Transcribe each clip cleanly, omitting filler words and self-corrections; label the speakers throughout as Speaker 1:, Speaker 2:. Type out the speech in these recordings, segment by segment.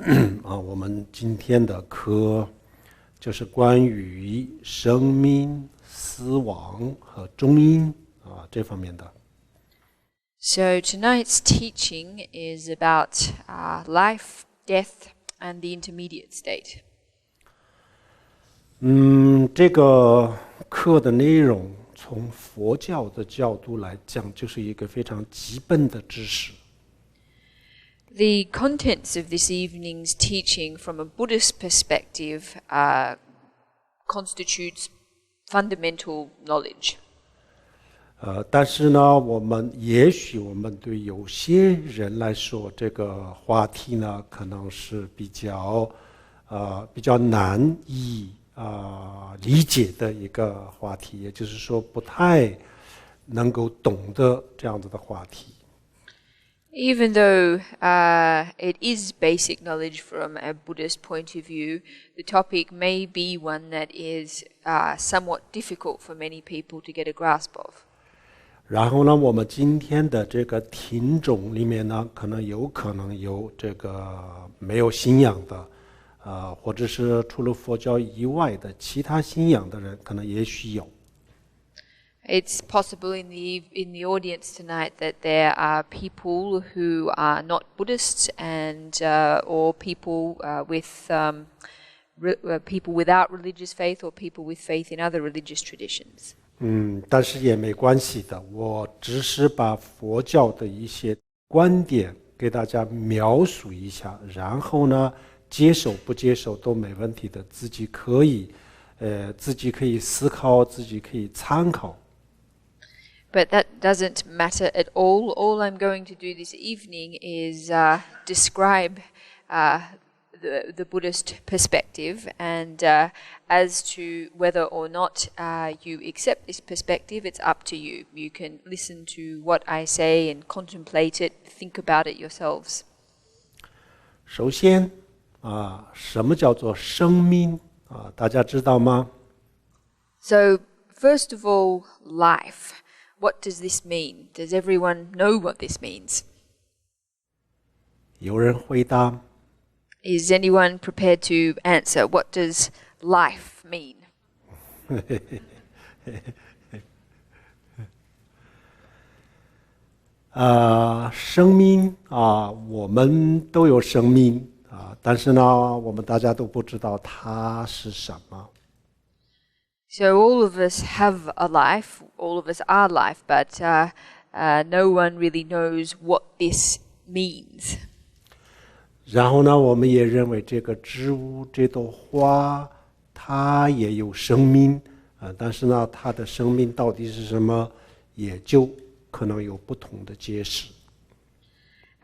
Speaker 1: 我们今天的课就是关于生命、死亡和中阴这方面的。
Speaker 2: So tonight's teaching is about life, death, and the intermediate state.
Speaker 1: 这个课的内容从佛教的角度来讲，就是一个非常基本的知识。
Speaker 2: The contents of this evening's teaching from a Buddhist perspective constitutes fundamental knowledge.
Speaker 1: 但是呢，也许我们对有些人来说，这个话题呢，可能是比较难以理解的一个话题，也就是说不太能够懂得这样子的话题。
Speaker 2: Even though it is basic knowledge from a Buddhist point of view, the topic may be one that is somewhat difficult for many people to get a grasp of.
Speaker 1: 然后呢，我们今天的这个听众里面呢，可能有这个没有信仰的，或者是除了佛教以外的其他信仰的人，可能也许有。
Speaker 2: It's possible in the audience tonight that there are people who are not Buddhists and or people people without religious faith or people with faith in other religious traditions.
Speaker 1: 但是也没关系的，我只是把佛教的一些观点给大家描述一下，然后呢，接受不接受都没问题的，自己可以思考，自己可以参考。
Speaker 2: But that doesn't matter at all. All I'm going to do this evening is describe the Buddhist perspective, and as to whether or not you accept this perspective, it's up to you. You can listen to what I say and contemplate it, think about it yourselves.
Speaker 1: 首先什么叫做生命大家知道吗？
Speaker 2: So first of all, life. What does this mean? Does everyone know what this means?
Speaker 1: 有人回答。
Speaker 2: Is anyone prepared to answer? What does life mean?
Speaker 1: 生命我们都有生命但是呢，我们大家都不知道它是什么。
Speaker 2: So all of us have a life, all of us are life, but no one really knows what this means.
Speaker 1: 然后呢，我们也认为这个植物、这朵花，它也有生命但是呢，它的生命到底是什么，也就可能有不同的解释。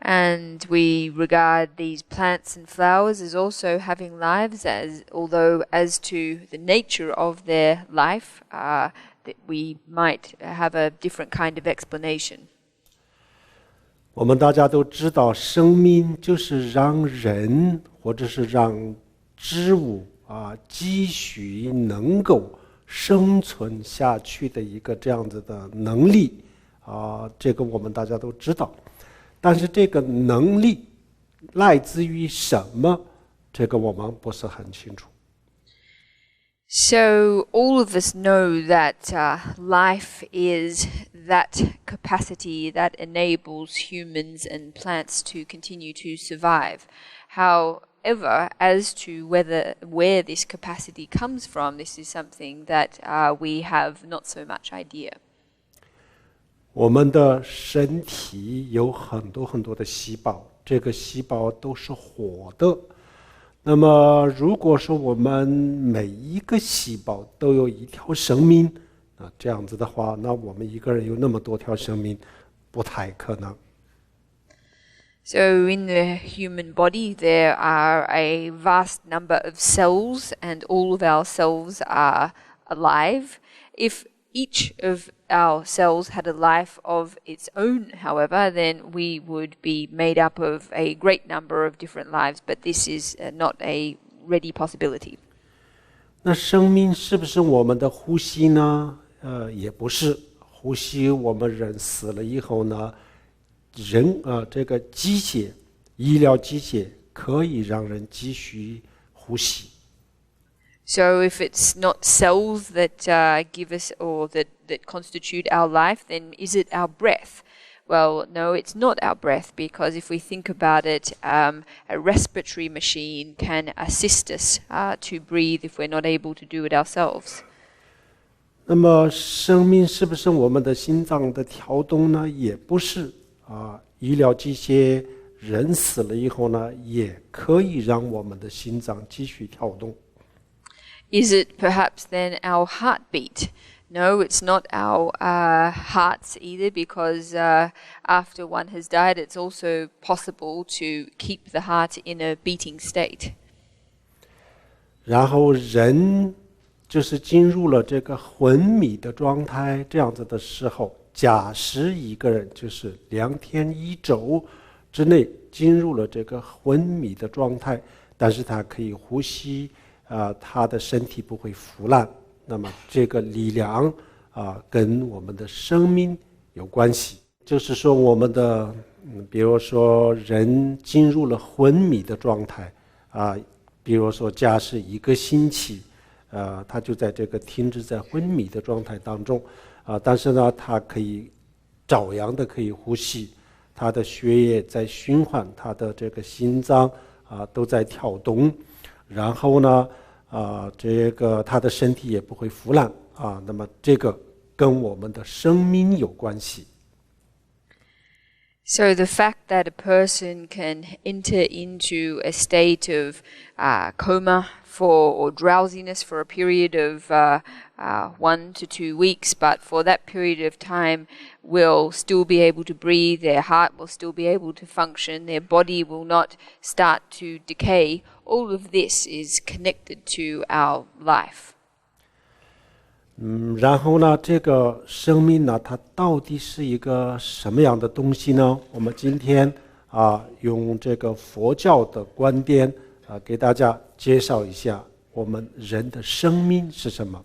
Speaker 2: And we regard these plants and flowers as also having lives, although as to the nature of their life, that we might have a different kind of explanation.
Speaker 1: 我们大家都知道，生命就是让人或者是让植物继续能够生存下去的一个这样子的能力这个我们大家都知道。但是这个能力来自于什么，这个我们不是很清楚。
Speaker 2: So all of us know that life is that capacity that enables humans and plants to continue to survive. However, as to where this capacity comes from, this is something that we have not so much idea.
Speaker 1: 我们的身体有很多的细胞，这个细胞都是活的。那么如果说我们每一个细胞都有一条生命这样子的话，那我们一个人有那么多条生命不太可能。
Speaker 2: So in the human body there are a vast number of cells, and all of our cells are alive. If each of our cells had a life of its own, however, then we would be made up of a great number of different lives, but this is not a ready possibility.
Speaker 1: 那生命是不是我们的呼吸呢？也不是。呼吸我们人死了以后呢，这个机械医疗机械可以让人继续呼吸。
Speaker 2: So if it's not cells that give us or that constitute our life, then is it our breath? Well, no, it's not our breath, because if we think about it, a respiratory machine can assist us to breathe if we're not able to do it ourselves.
Speaker 1: 那么生命是不是我们的心脏的跳动呢？也不是医疗机械人死了以后呢，也可以让我们的心脏继续跳动。
Speaker 2: Is it perhaps then our heartbeat? No, it's not our hearts either, because after one has died, it's also possible to keep the heart in a beating state.
Speaker 1: 然后人就是进入了这个昏迷的状态，这样子的时候，假使一个人就是2天1周之内进入了这个昏迷的状态，但是他可以呼吸，他的身体不会腐烂，那么这个力量跟我们的生命有关系。就是说我们的比如说人进入了昏迷的状态比如说假使1个星期他就在这个停止在昏迷的状态当中但是呢他可以照样的可以呼吸，他的血液在循环，他的这个心脏都在跳动，然后呢这个他的身体也不会腐烂那么这个跟我们的生命有关系。
Speaker 2: So the fact that a person can enter into a state of coma or drowsiness for a period of 1 to 2 weeks, but for that period of time will still be able to breathe, their heart will still be able to function, their body will not start to decay, all of this is connected to our life.
Speaker 1: 然后呢这个生命呢它到底是一个什么样的东西呢？我们今天用这个佛教的观点给大家介绍一下我们人的生命是什么。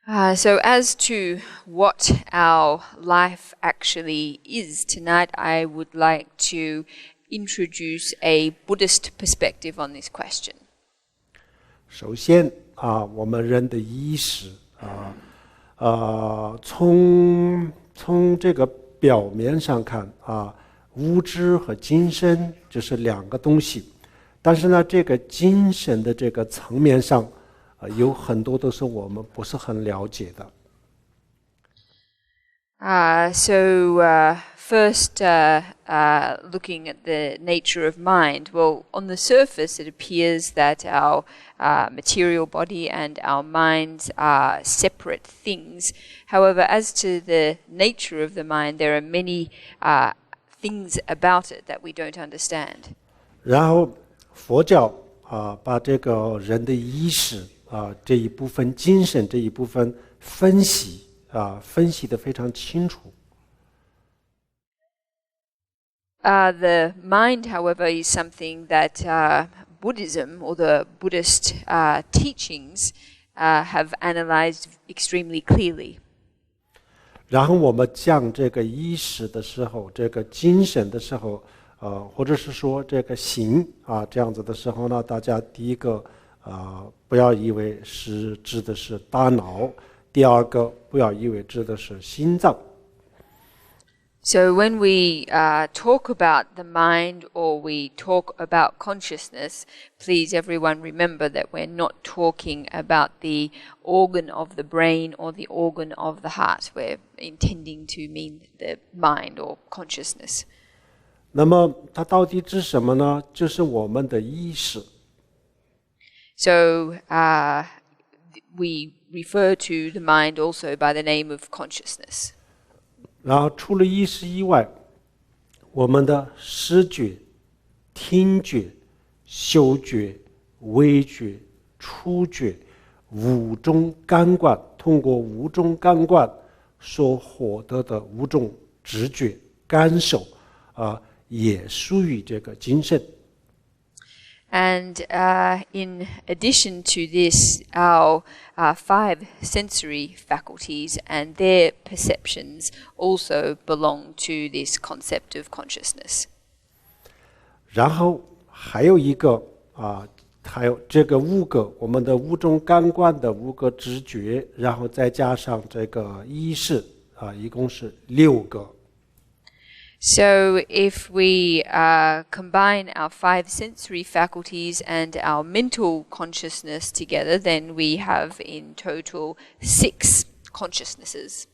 Speaker 2: So as to what our life actually is tonight, I would like to introduce a Buddhist perspective on this question.
Speaker 1: 首先我们人的意识从这个表面上看物质和精神就是2个东西，但是呢这个精神的这个层面上有很多都是我们不是很了解的。
Speaker 2: First, looking at the nature of mind, well, on the surface it appears that our material body and our minds are separate things. However, as to the nature of the mind, there are many things about it that we don't understand.
Speaker 1: 然后佛教把这个人的意识这一部分精神这一部分分析得非常清楚。
Speaker 2: The mind, however, is something that Buddhism or the Buddhist teachings have analyzed extremely clearly.
Speaker 1: 然后我们讲这个意识的时候，这个精神的时候，或者是说这个心这样子的时候呢，大家第一个不要以为是指的是大脑，第二个不要以为指的是心脏。
Speaker 2: So when we talk about the mind or we talk about consciousness, please everyone remember that we're not talking about the organ of the brain or the organ of the heart. We're intending to mean the mind or consciousness.
Speaker 1: 那么它到底指什么呢？就是我们的意识。
Speaker 2: So we refer to the mind also by the name of consciousness.
Speaker 1: 然后除了意识以外，我们的视觉、听觉、嗅觉、味觉、触觉5种感官，通过5种感官所获得的5种知觉感受也属于这个精神。
Speaker 2: And in addition to this, our 5 sensory faculties and their perceptions also belong to this concept of consciousness.
Speaker 1: 然后还有一个还有这个5个我们的5种感官的5个知觉，然后再加上这个意识一共是6个。
Speaker 2: So if we combine our 5 sensory faculties and our mental consciousness together, then we have in total 6 consciousnesses.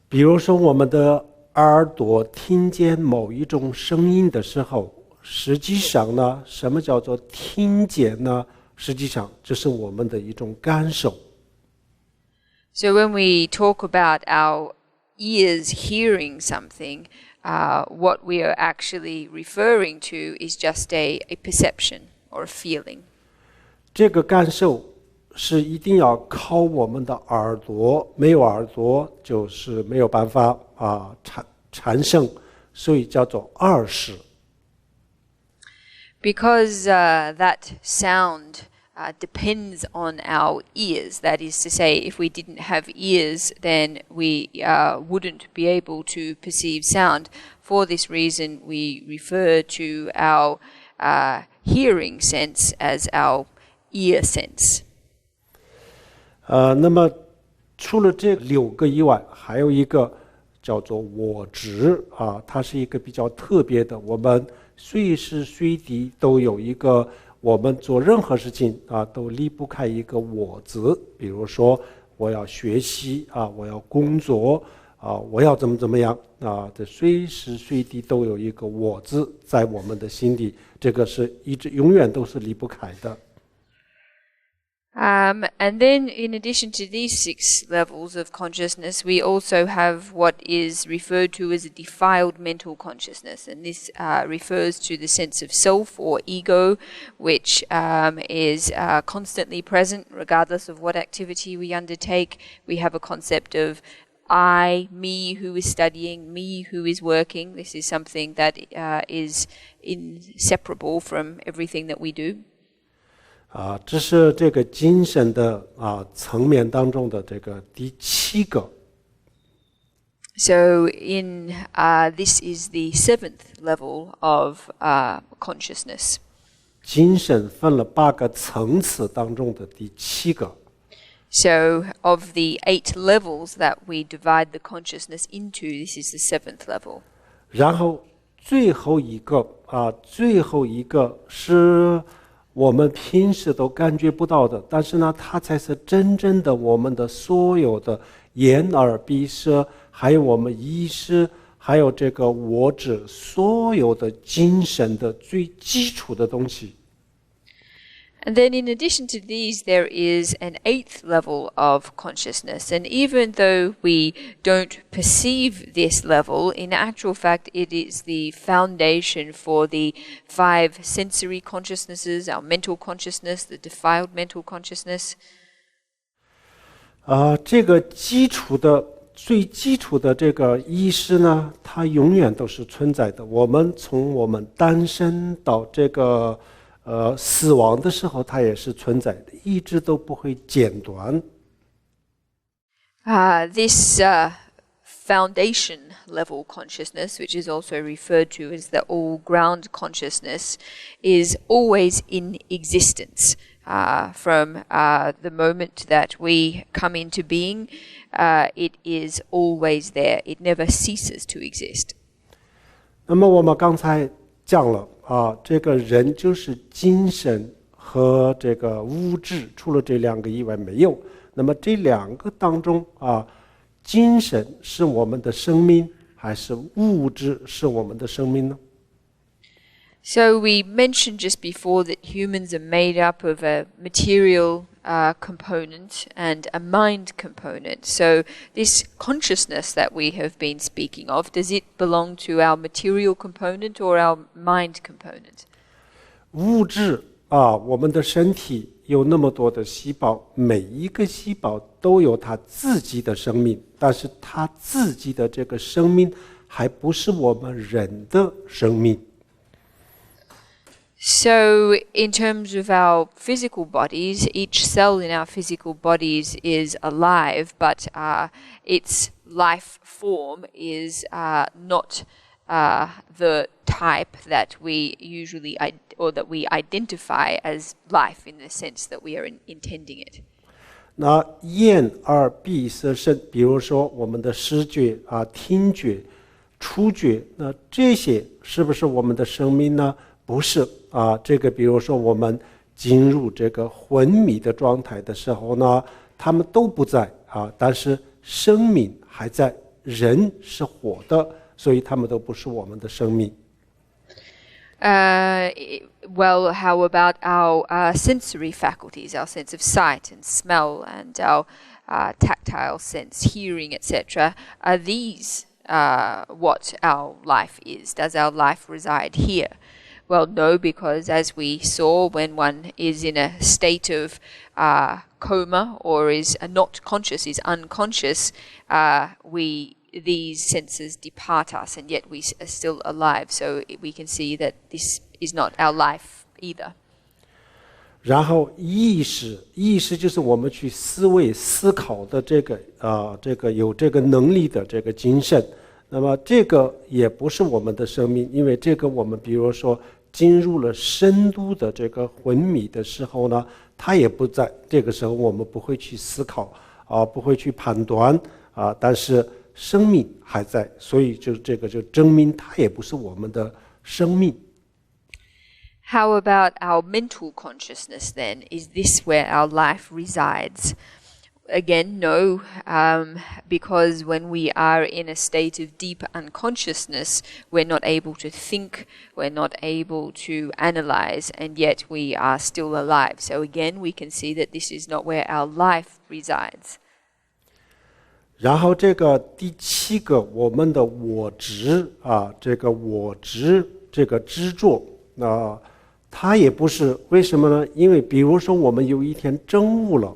Speaker 1: 比如说我们的耳朵听见某一种声音的时候，实际上呢，什么叫做听见呢？实际上这是我们的一种感受。
Speaker 2: So when we talk about our ears hearing something, what we are actually referring to is just a perception or a feeling.
Speaker 1: 这个感受是一定要靠我们的耳朵，没有耳朵就是没有办法产生，所以叫做耳识。
Speaker 2: Because that sound depends on our ears. That is to say, if we didn't have ears, then we wouldn't be able to perceive sound. For this reason, we refer to our hearing sense as our ear sense.
Speaker 1: 那么除了这6个以外，还有一个叫做我执它是一个比较特别的，我们随时随地都有一个，我们做任何事情都离不开一个我字。比如说我要学习我要工作我要怎么样这随时随地都有一个我字在我们的心里，这个是永远都是离不开的。
Speaker 2: And then in addition to these 6 levels of consciousness, we also have what is referred to as a defiled mental consciousness. And this refers to the sense of self or ego, which is constantly present regardless of what activity we undertake. We have a concept of I, me who is studying, me who is working. This is something that is inseparable from everything that we do.
Speaker 1: 这是这个精神的层面当中的这个第7个。
Speaker 2: So this is the 7th level of consciousness.
Speaker 1: 精神分了8个层次当中的第7个。
Speaker 2: So of the 8 levels that we divide the consciousness into, this is the 7th level.
Speaker 1: 然后最后一个是我们平时都感觉不到的，但是呢，它才是真正的我们的所有的眼耳鼻舌，还有我们意识，还有这个我执，所有的精神的最基础的东西。
Speaker 2: And then in addition to these, there is an 8th level of consciousness. And even though we don't perceive this level, in actual fact, it is the foundation for the 5 sensory consciousnesses, our mental consciousness, the defiled mental consciousness.
Speaker 1: 这个最基础的这个意识呢，它永远都是存在的。我们从我们诞生到这个死亡的时候，它也是存在的，一直都不会间断。
Speaker 2: This foundation level consciousness, which is also referred to as the all-ground consciousness, is always in existence. From the moment that we come into being, it is always there. It never ceases to exist.
Speaker 1: 那么我们刚才讲了这个人就是精神和这个物质，除了这2个以外没有。那么这2个当中精神是我们的生命，还是物质是我们的生命呢？
Speaker 2: So we mentioned just before that humans are made up of a material component and a mind component. So this consciousness that we have been speaking of, does it belong to our material component or our mind component?
Speaker 1: 物质我们的身体有那么多的细胞，每一个细胞都有它自己的生命，但是它自己的这个生命还不是我们人的生命。
Speaker 2: So in terms of our physical bodies, each cell in our physical bodies is alive, but its life form is not the type that we usually or that we identify as life in the sense that we are intending it.
Speaker 1: 那眼、耳、鼻、舌、身，比如说我们的视觉啊、听觉、触觉，那这些是不是我们的生命呢？不是啊。这个比如说我们进入这个昏迷的状态的时候呢，他们都不在啊，但是生命还在，人是活的，所以他们都不是我们的生命。
Speaker 2: Well, how about our sensory faculties, our sense of sight and smell and our tactile sense, hearing, etc.? Are these what our life is? Does our life reside here? Well, no, because as we saw, when one is in a state of coma or is not conscious, is unconscious, these senses depart us, and yet we are still alive. So we can see that this is not our life either.
Speaker 1: 然后意识就是我们去思维、思考的这个有这个能力的这个精神。那么这个也不是我们的生命，因为这个我们比如说进入了深度的这个昏迷的时候呢，它也不在。这个时候我们不会去思考不会去判断但是生命还在，所以就这个就证明它也不是我们的生命。
Speaker 2: How about our mental consciousness then? Is this where our life resides? Again, no, because when we are in a state of deep unconsciousness, we're not able to think, we're not able to analyze, and yet we are still alive. So again, we can see that this is not where our life resides.
Speaker 1: 然后这个第七个，我们的我执这个我执这个执着它也不是，为什么呢？因为比如说我们有一天证悟了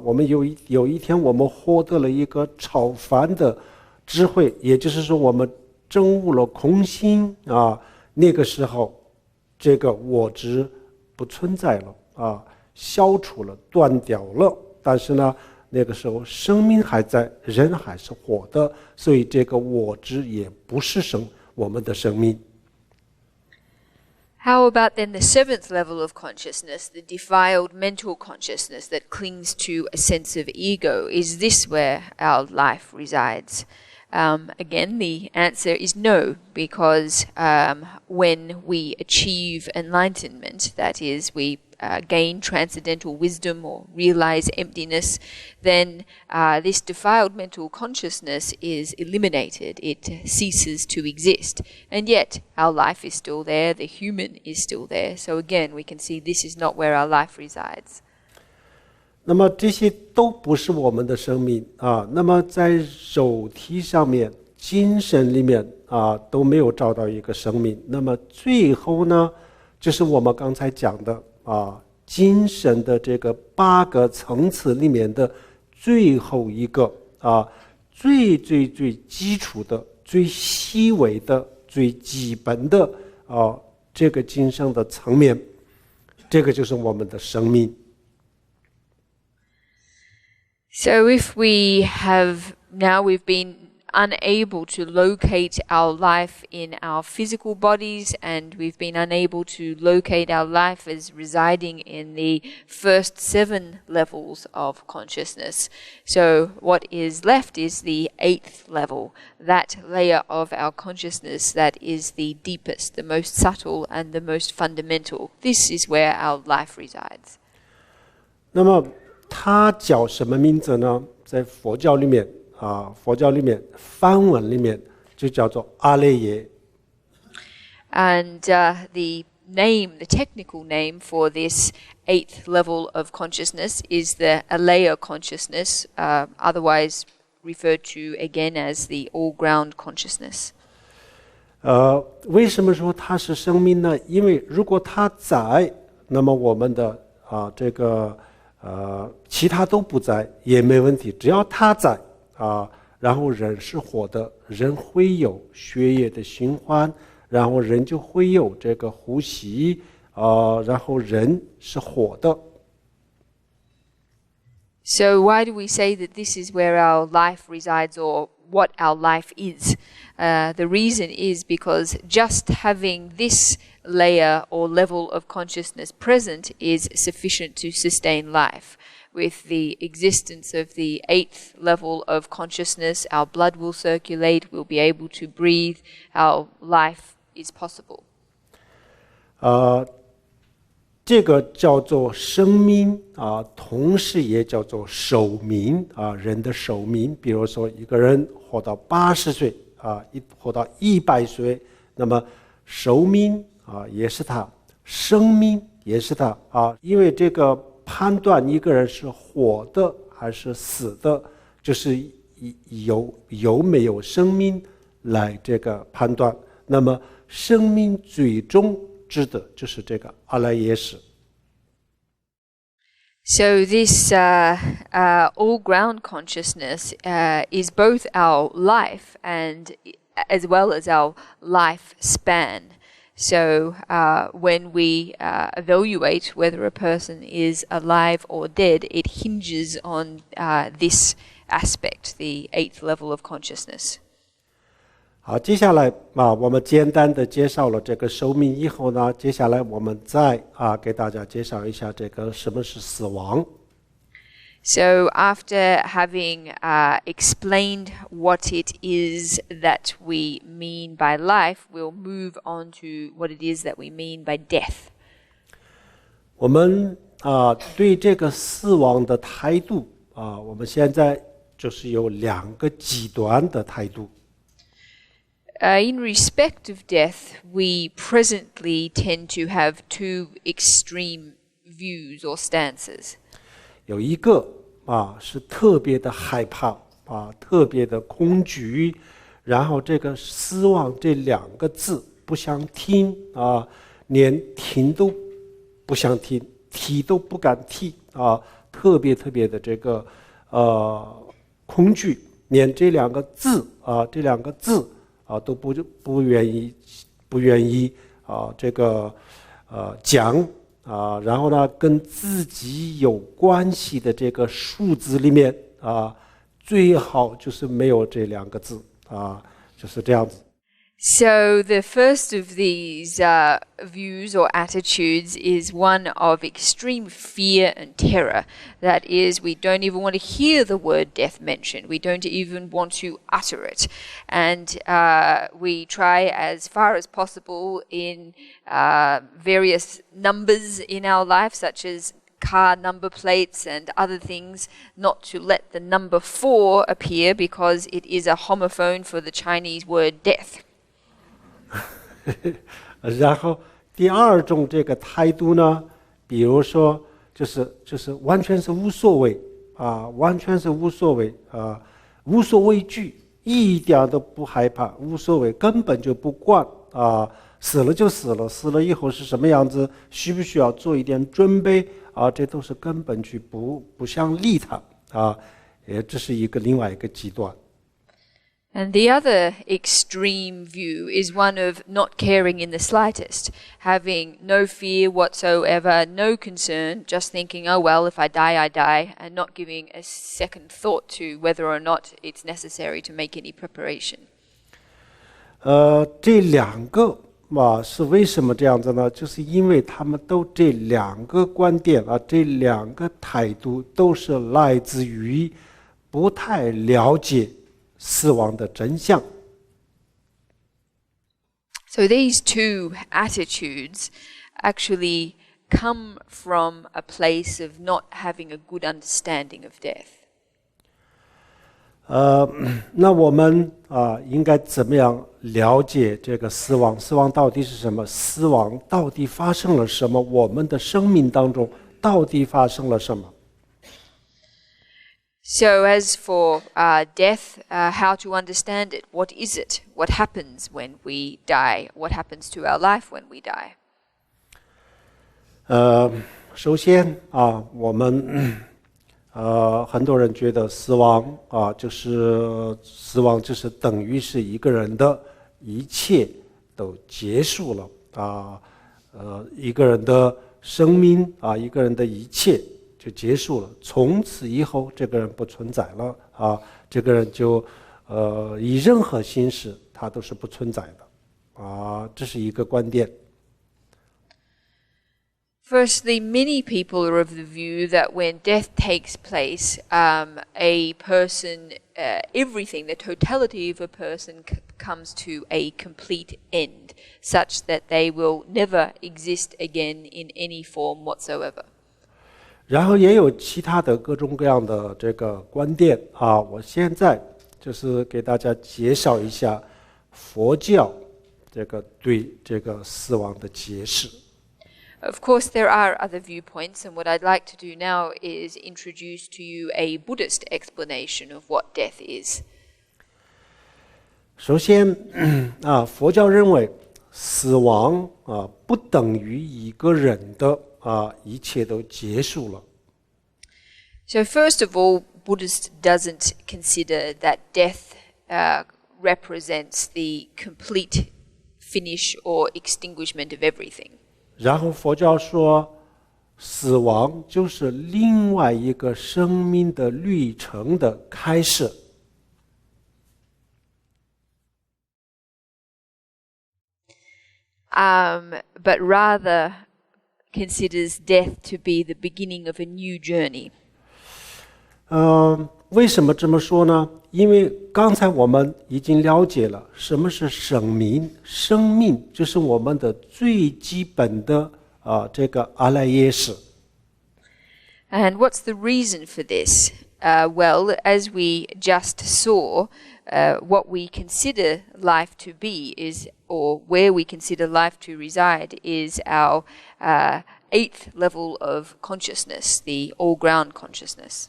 Speaker 1: 我们有一天我们获得了一个超凡的智慧，也就是说我们证悟了空性那个时候这个我执不存在了消除了，断掉了。但是呢，那个时候生命还在，人还是活的，所以这个我执也不是我们的生命。
Speaker 2: How about then the seventh level of consciousness, the defiled mental consciousness that clings to a sense of ego? Is this where our life resides? Again, the answer is no, because when we achieve enlightenment, that is, we gain transcendental wisdom or realize emptiness, then this defiled mental consciousness is eliminated. It ceases to exist. And yet, our life is still there, the human is still there. So again, we can see this is not where our life resides.
Speaker 1: 那么这些都不是我们的生命那么在肉体上面、精神里面都没有找到一个生命。那么最后呢，就是我们刚才讲的精神的这个8个层次里面的最后一个最基础的、最细微的、最基本的这个精神的层面，这个就是我们的生命。
Speaker 2: So if we've been unable to locate our life in our physical bodies, and we've been unable to locate our life as residing in the first 7 levels of consciousness. So what is left is the 8th level, that layer of our consciousness that is the deepest, the most subtle, and the most fundamental. This is where our life resides.
Speaker 1: 那么它叫什么名字呢？在佛教里面梵文里面就叫做阿赖耶。
Speaker 2: And the technical name for this 8th level of consciousness is the Alaya consciousness, otherwise referred to again as the all-ground consciousness.
Speaker 1: 为什么说它是生命呢？因为如果它在，那么我们的这个其他都不在也没问题，只要它在然后人是活的，人会有血液的循环，然后人就会有这个呼吸然后人是活的。
Speaker 2: So why do we say that this is where our life resides, or what our life is. The reason is because just having this layer or level of consciousness present is sufficient to sustain life. With the existence of the 8th level of consciousness, our blood will circulate, we'll be able to breathe, our life is possible.
Speaker 1: 这个叫做生命啊，同时也叫做寿命啊，人的寿命。比如说，一个人活到80岁啊，活到100岁，那么寿命啊也是他，生命也是他啊。因为这个判断一个人是活的还是死的，就是有没有生命来这个判断。那么生命最终指的就是这个阿赖耶识。
Speaker 2: So this all-ground consciousness is both our life and as well as our lifespan. So when we evaluate whether a person is alive or dead, it hinges on this aspect, the 8th level of consciousness.
Speaker 1: 好，接下来我们简单的介绍了这个寿命以后呢，接下来我们再给大家介绍一下这个什么是死亡。
Speaker 2: So after having explained what it is that we mean by life, we'll move on to what it is that we mean by death.
Speaker 1: 我们对这个死亡的态度我们现在就是有2个极端的态度。
Speaker 2: In respect of death, we presently tend to have 2 extreme views or stances.
Speaker 1: 有一个是特别的害怕特别的恐惧，然后这个死亡这2个字不想听连听都不想听，提都不敢提特别的这个恐惧，连这2个字都不愿意这个讲然后呢，跟自己有关系的这个数字里面最好就是没有这2个字就是这样子。
Speaker 2: So the first of these views or attitudes is one of extreme fear and terror. That is, we don't even want to hear the word death mentioned. We don't even want to utter it. And we try as far as possible in various numbers in our life, such as car number plates and other things, not to let the number 4 appear because it is a homophone for the Chinese word death.
Speaker 1: 然后第2种这个态度呢，比如说就是完全是无所谓完全是无所谓无所畏惧，一点都不害怕，无所谓，根本就不管死了就死了，死了以后是什么样子，需不需要做一点准备这都是根本去不想理他这是另外一个极端。
Speaker 2: And the other extreme view is one of not caring in the slightest, having no fear whatsoever, no concern, just thinking, oh well, if I die, I die, and not giving a second thought to whether or not it's necessary to make any preparation.
Speaker 1: 这2个是为什么这样子呢？就是因为他们都这2个观点这2个态度都是来自于不太了解死亡的真相。
Speaker 2: So these 2 attitudes actually come from a place of not having a good understanding of death.
Speaker 1: 那我们应该怎么样了解这个死亡？死亡到底是什么？死亡到底发生了什么？我们的生命当中到底发生了什么？
Speaker 2: So as for death, how to understand it? What is it? What happens when we die? What happens to our life when we die?
Speaker 1: 首先我们很多人觉得死亡就是等于是一个人的一切都结束了一个人的生命一个人的一切就结束了，从此以后这个人不存在了这个人就以任何形式它都是不存在的，这是一个观点。
Speaker 2: Firstly, many people are of the view that when death takes place, a person, everything, the totality of a person comes to a complete end, such that they will never exist again in any form whatsoever.
Speaker 1: 然后也有其他的各种各样的这个观点我现在就是给大家介绍一下佛教这个对这个死亡的解释。
Speaker 2: Of course, there are other viewpoints, and what I'd like to do now is introduce to you a Buddhist explanation of what death is.
Speaker 1: 首先佛教认为死亡不等于一个人的一切都结束了。
Speaker 2: So first of all, Buddhist doesn't consider that death represents the complete finish or extinguishment of everything.
Speaker 1: 然后佛教说，死亡就是另外一个生命的旅程的开始。
Speaker 2: But rather considers death to be the beginning of a new journey.
Speaker 1: 为什么这么说呢？因为刚才我们已经了解了什么是生命，生命就是我们的最基本的这个阿赖耶识。
Speaker 2: And what's the reason for this? Well, as we just saw, what we consider life to be is, or where we consider life to reside, is our eighth level of consciousness, the all-ground consciousness.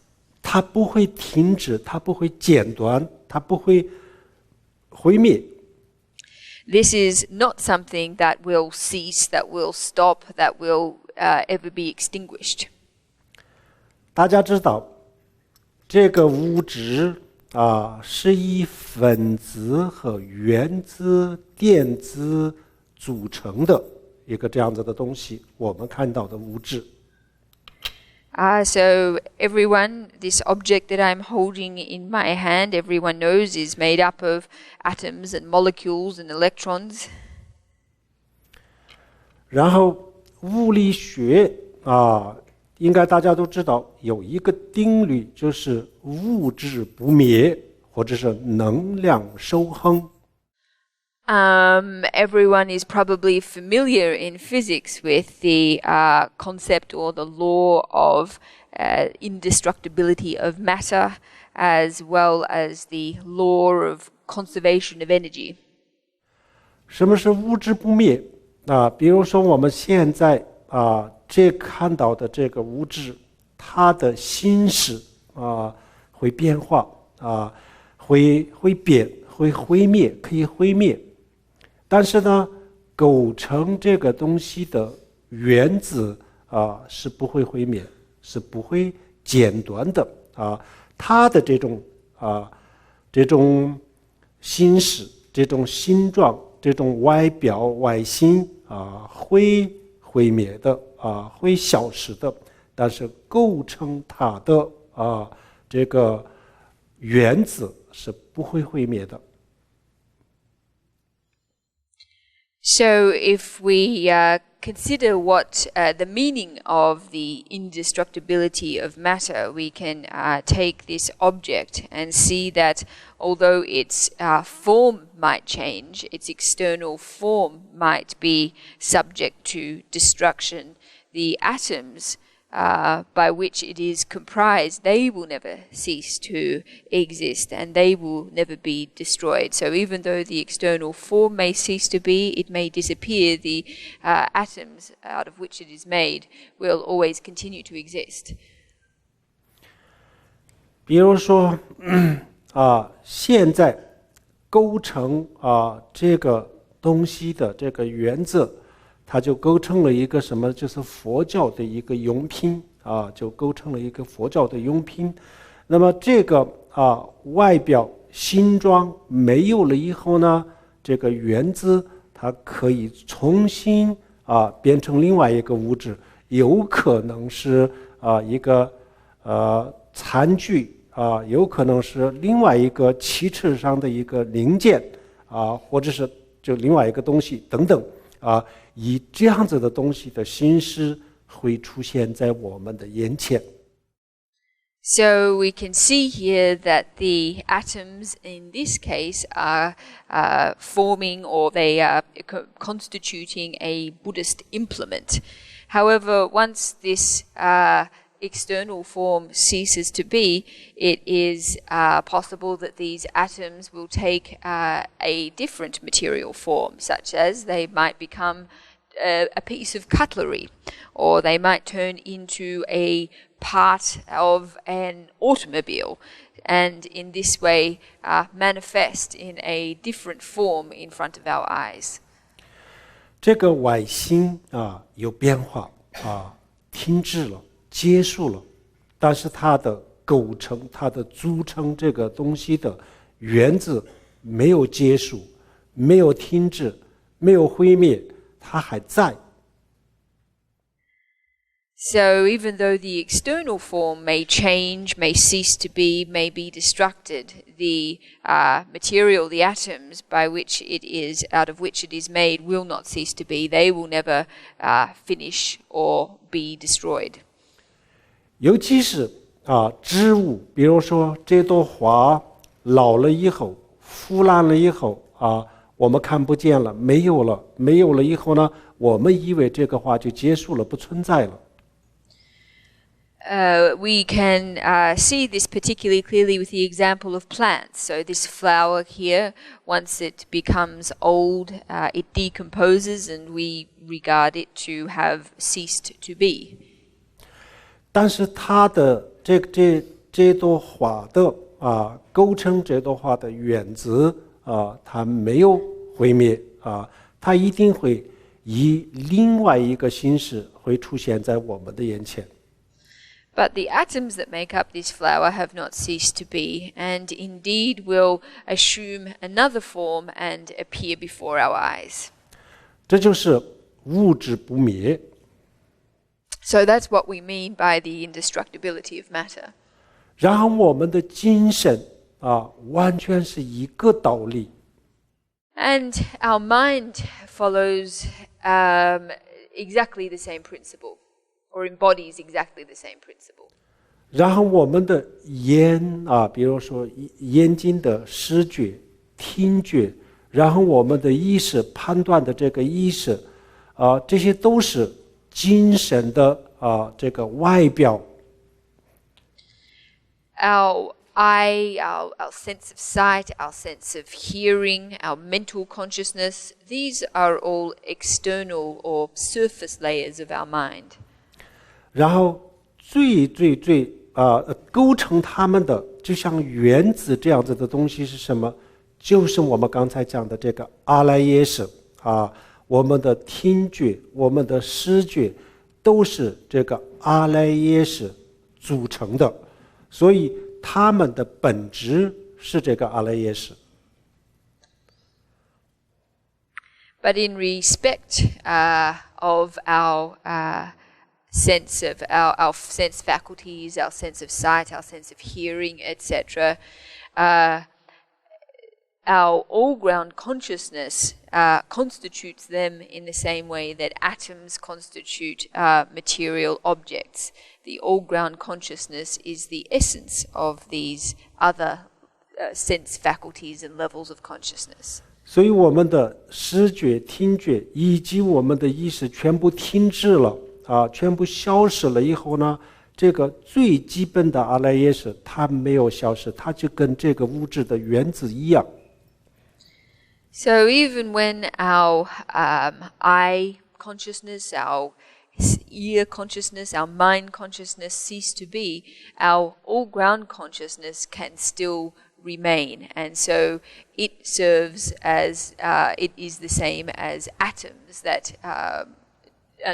Speaker 1: 它不会停止，它不会间断，它不会毁灭。
Speaker 2: This is not something that will cease, that will stop, that will ever be extinguished.
Speaker 1: 大家知道，这个物质是以分子和原子、电子组成的一个这样子的东西，我们看到的物质。
Speaker 2: So everyone, this object that I'm holding in my hand, everyone knows is made up of atoms and molecules and electrons.
Speaker 1: 然后物理学应该大家都知道有一个定律，就是物质不灭，或者是能量守恒。
Speaker 2: Everyone is probably familiar in physics with the concept or the law of indestructibility of matter, as well as the law of conservation of energy.
Speaker 1: 什么是物质不灭？比如说我们现在这看到的这个物质，它的形式会变化会变，会毁灭，可以毁灭。但是呢，构成这个东西的原子是不会毁灭，是不会间断的它的这种形式、这种形状、这种外表外形会毁灭的会消失的，但是构成它的这个原子是不会毁灭的。
Speaker 2: So if we consider what the meaning of the indestructibility of matter, we can take this object and see that although its form might change, its external form might be subject to destruction, the atoms by which it is comprised, they will never cease to exist and they will never be destroyed. So even though the external form may cease to be, it may disappear, the atoms out of which it is made will always continue to exist.
Speaker 1: 比如说现在构成这个东西的这个原则，它就构成了一个什么？就是佛教的一个用品就构成了一个佛教的用品。那么这个外表形状没有了以后呢，这个原子它可以重新变成另外一个物质，有可能是一个餐具有可能是另外一个汽车上的一个零件或者是就另外一个东西等等以这样子的东西的形式会出现在我们的眼前。
Speaker 2: So we can see here that the atoms in this case are forming, or they are constituting a Buddhist implement. However, once this external form ceases to be, it is possible that these atoms will take a different material form, such as they might become a piece of cutlery, or they might turn into a part of an automobile, and in this way manifest in a different form in front of our eyes.
Speaker 1: 这个外形有变化停滞了，结束了，但是它的构成、它的组成这个东西的原子没有结束，没有停滞，没有毁灭，它还在。
Speaker 2: So even though the external form may change, may cease to be, may be destructed, the material, the atoms by which it is, out of which it is made, will not cease to be. They will never finish or be destroyed.
Speaker 1: 尤其是植物，比如说这朵花老了以后，腐烂了以后我们看不见了，没有了以后呢，我们以为这个花就结束了，不存在了。
Speaker 2: We can see this particularly clearly with the example of plants. So this flower here, once it becomes old, it decomposes, and we regard it to have ceased to be.
Speaker 1: 但是它的这朵花的构成这朵花的原子它没有毁灭它一定会以另外一个形式会出现在我们的眼前。
Speaker 2: But the atoms that make up this flower have not ceased to be, and indeed will assume another form and appear before our eyes.
Speaker 1: 这就是物质不灭。
Speaker 2: So that's what we mean by the indestructibility of matter.
Speaker 1: 然后我们的精神完全是一个道理。
Speaker 2: And our mind follows exactly the same principle, or embodies exactly the same principle.
Speaker 1: 然后我们的眼比如说眼睛的视觉、听觉，然后我们的意识判断的这个意识这些都是精神的这个外表。
Speaker 2: Our eye, our sense of sight, our sense of hearing, our mental consciousness, these are all external or surface layers of our mind.
Speaker 1: 然后最构成它们的就像原子这样子的东西是什么？就是我们刚才讲的这个阿赖耶识我们的听觉、我们的视觉都是这个阿赖耶识组成的，所以它们的本质是这个阿赖耶识。
Speaker 2: But in respect of our sense of our sense faculties, our sense of sight, our sense of hearing, etc., our all-ground consciousness constitutes them in the same way that atoms constitute material objects. The all-ground consciousness is the essence of these other sense faculties and levels of consciousness.
Speaker 1: 所以我们的视觉、听觉以及我们的意识全部停滞了全部消失了以后呢，这个最基本的阿赖耶识它没有消失，它就跟这个物质的原子一样。
Speaker 2: So even when our eye consciousness, our ear consciousness, our mind consciousness cease to be, our all-ground consciousness can still remain. And so it serves as, it is the same as atoms that are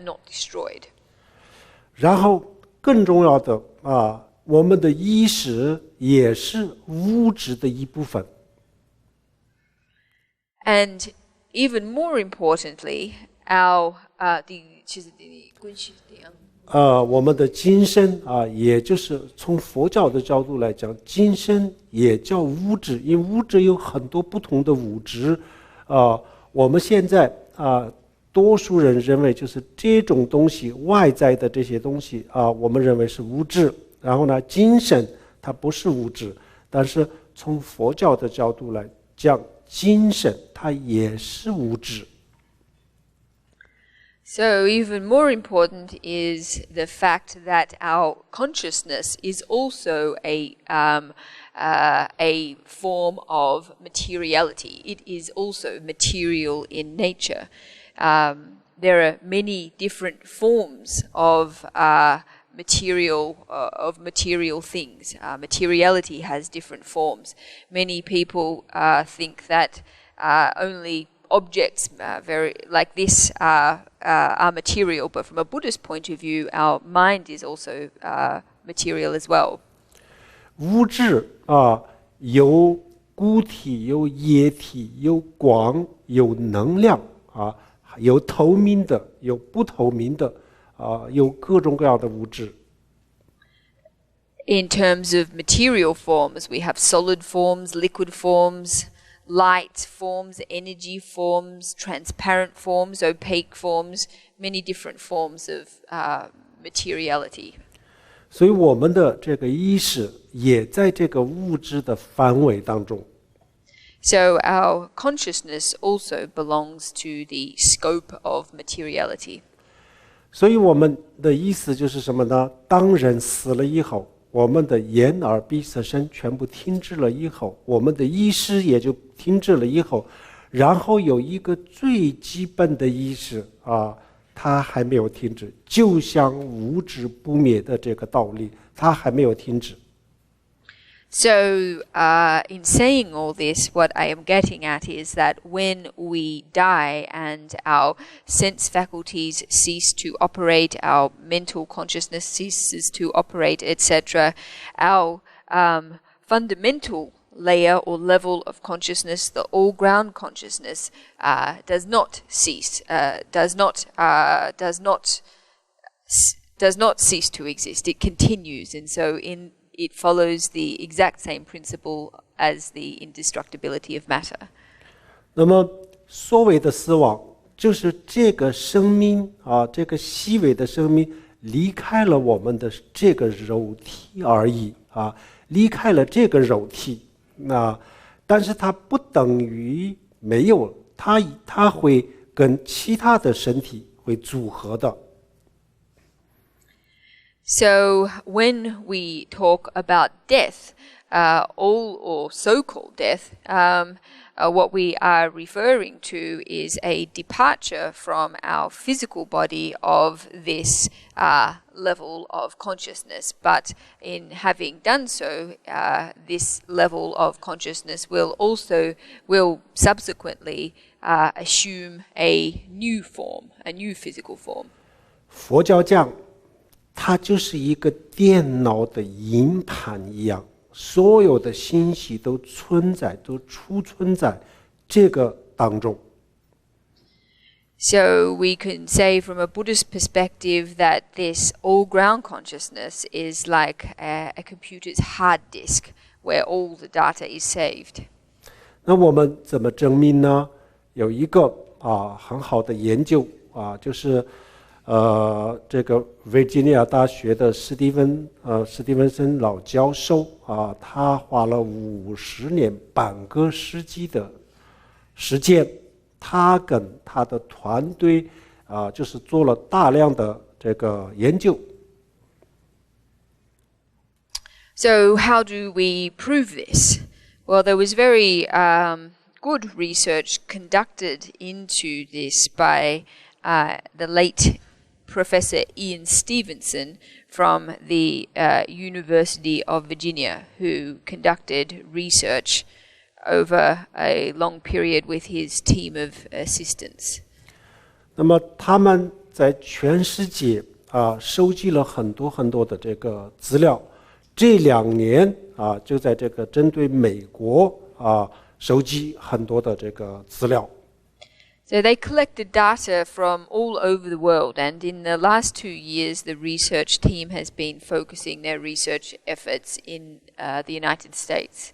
Speaker 2: not destroyed.
Speaker 1: 然后更重要的我们的意识也是物质的一部分。
Speaker 2: And even more importantly, our
Speaker 1: 我们的今生啊，也就是从佛教的角度来讲，今生也叫物质，因为物质有很多不同的物质。我们现在多数人认为就是这种东西，外在的这些东西我们认为是物质。然后呢，精神它不是物质，但是从佛教的角度来讲，精神它也是物质。
Speaker 2: So even more important is the fact that our consciousness is also a form of materiality. It is also material in nature. There are many different forms of material things. Materiality has different forms. Many people think that only objects very like this are material, but from a Buddhist point of view, our mind is also material as well.
Speaker 1: 物质有固体，有液体，有光，有能量有透明的，有不透明的有各种各样的物质。
Speaker 2: In terms of material forms, we have solid forms, liquid forms, light forms, energy forms, transparent forms, opaque forms, many different forms of materiality.
Speaker 1: 所以我们的这个意识也在这个物质的范围当中。
Speaker 2: So our consciousness also belongs to the scope of materiality.
Speaker 1: 所以我们的意思就是什么呢？当人死了以后，我们的眼耳鼻舌身全部停止了以后，我们的意识也就停止了以后，然后有一个最基本的意识它还没有停止，就像物质不灭的这个道理，它还没有停止。
Speaker 2: So, in saying all this, what I am getting at is that when we die and our sense faculties cease to operate, our mental consciousness ceases to operate, etc., our fundamental layer or level of consciousness, the all-ground consciousness, does not cease, does not cease to exist. It continues, and so it follows the exact same principle as the indestructibility of matter.
Speaker 1: 那么所谓的死亡，就是这个生命这个细微的生命离开了我们的这个肉体而已离开了这个肉体。但是它不等于没有，它会跟其他的身体会组合的。
Speaker 2: So when we talk about death, or so-called death, what we are referring to is a departure from our physical body of this level of consciousness. But in having done so, this level of consciousness will subsequently assume a new form, a new physical form.
Speaker 1: 佛教讲它就是一个电脑的硬盘一样，所有的信息都存在，都储存在这个当中。
Speaker 2: So we can say from a Buddhist perspective that this all-ground consciousness is like a computer's hard disk where all the data is saved.
Speaker 1: 那我们怎么证明呢？有一个很好的研究就是这个维吉尼亚大学的史蒂文森老教授他花了50年半个世纪的时间，他跟他的团队就是做了大量的这个研究。
Speaker 2: So how do we prove this? Well, there was very good research conducted into this by the late Professor Ian Stevenson from the University of Virginia, who conducted research over a long period with his team of assistants.
Speaker 1: 那么他们在全世界收集了很多的这个资料，这2年就在这个针对美国收集很多的这个资料。
Speaker 2: So they collected data from all over the world, and in the last 2 years, the research team has been focusing their research efforts in the United States.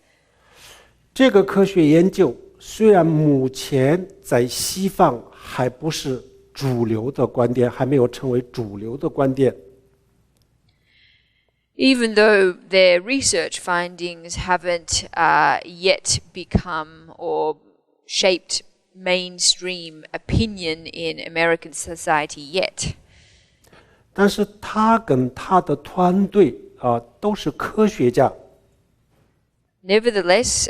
Speaker 1: 这个科学研究虽然目前在西方还不是主流的观点，还没有成为主流的观点。
Speaker 2: Even though their research findings haven't yet become or shaped mainstream opinion in American society yet.
Speaker 1: 但是他跟他的团队都是科学家。
Speaker 2: Nevertheless,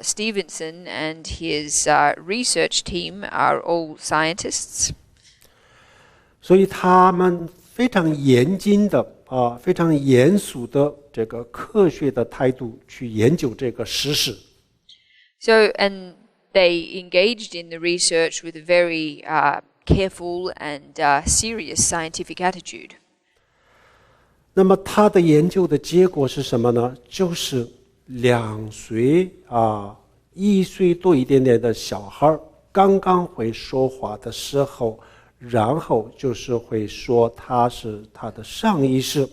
Speaker 2: Stevenson and his research team are all scientists.
Speaker 1: 所以他们非常严谨的非常严肃的这个科学的态度去研究这个实事。
Speaker 2: So, and they engaged in the research with a very careful and serious scientific attitude.
Speaker 1: 那么他的研究的结果是什么呢？就是2岁1岁多一点点的小孩刚刚会说话的时候，然后就是会说他是他的上意识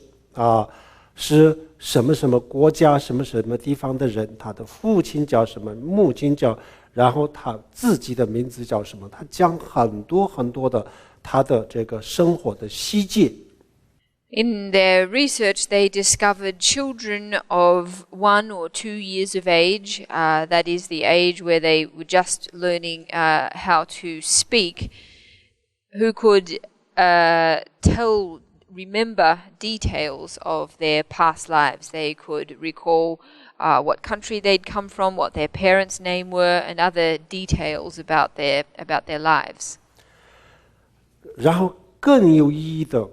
Speaker 1: 是什么什么国家什么什么地方的人，他的父亲叫什么，母亲叫，然后他自己的名字叫什么，他讲很多很多的他的这个生活的细节。
Speaker 2: In their research, they discovered children of 1 or 2 years of age, that is the age where they were just learning how to speak, who could remember details of their past lives. They could recall what country they'd come from, what their parents' name were, and other details about their lives.
Speaker 1: 然后更有意义的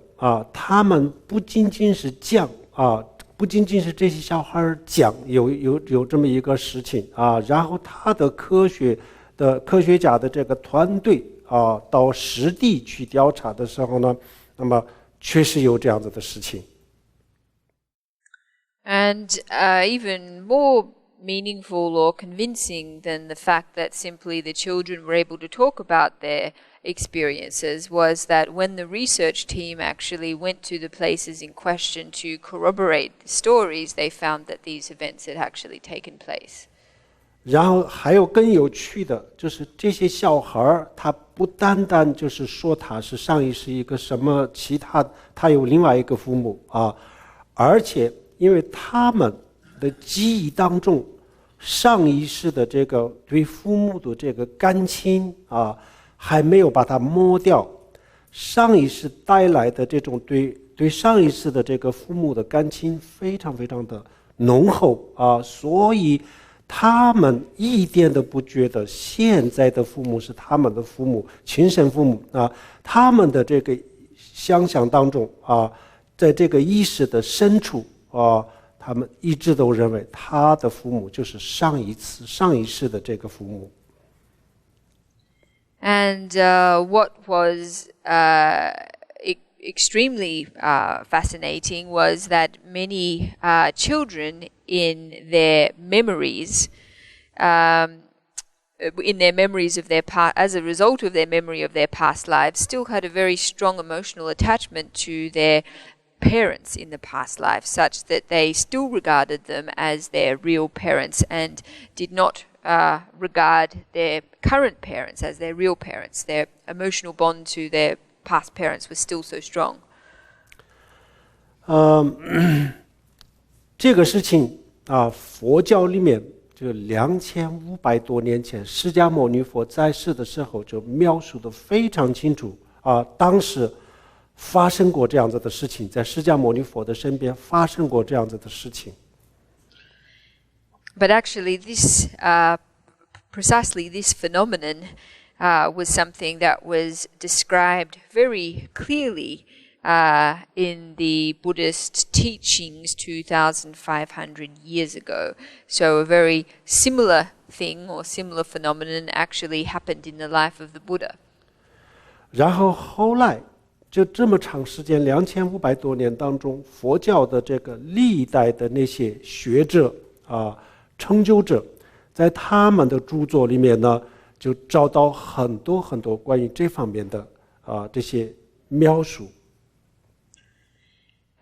Speaker 1: 他们不仅仅是讲不仅仅是这些小孩讲有这么一个事情然后他的科学家的这个团队到实地去调查的时候呢，那么确实有这样子的事情。
Speaker 2: And even more meaningful or convincing than the fact that simply the children were able to talk about their experiences was that when the research team actually went to the places in question to corroborate the stories, they found that these events had actually taken place.
Speaker 1: 然后还有更有趣的就是这些小孩他不单单就是说他是上意识一个什么其他有另外一个父母而且因为他们的记忆当中上意识的这个对父母的这个感情还没有把它磨掉，上意识带来的这种对上意识的这个父母的感情非常非常的浓厚所以他们一点都不觉得现在的父母是他们的父母亲生父母他们的这个想象当中在这个意识的深处他们一直都认为他的父母就是上意识的这个父母。
Speaker 2: And what was extremely fascinating was that many children in their memories of their past, as a result of their memory of their past lives, still had a very strong emotional attachment to their parents in the past life, such that they still regarded them as their real parents and did not regard their current parents as their real parents. Their emotional bond to their past parents was still so strong.
Speaker 1: 这个事情佛教里面就2500多年前释迦牟尼佛在世的时候就描述得非常清楚当时发生过这样子的事情，在释迦牟尼佛的身边发生过这样子的事情。
Speaker 2: But actually, precisely this phenomenon was something that was described very clearly in the Buddhist teachings 2,500 years ago. So a very similar thing or similar phenomenon actually happened in the life of the Buddha.
Speaker 1: 然后后来就这么长时间2500多年当中，佛教的这个历代的那些学者成就者，在他们的著作里面呢，就找到很多很多关于这方面的这些描述。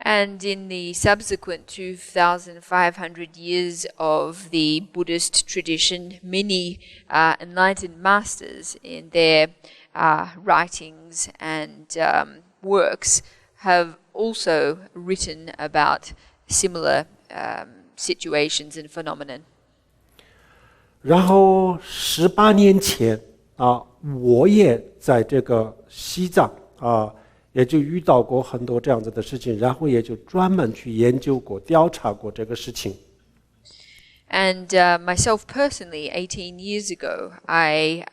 Speaker 2: And in the subsequent 2,500 years of the Buddhist tradition, many enlightened masters in their writings and works have also written about similar situations and phenomenon.
Speaker 1: 然后18年前我也在这个西藏也就遇到过很多这样子的事情，然后也就专门去研究过、调查过这个事情。
Speaker 2: And myself personally, 18 years ago, I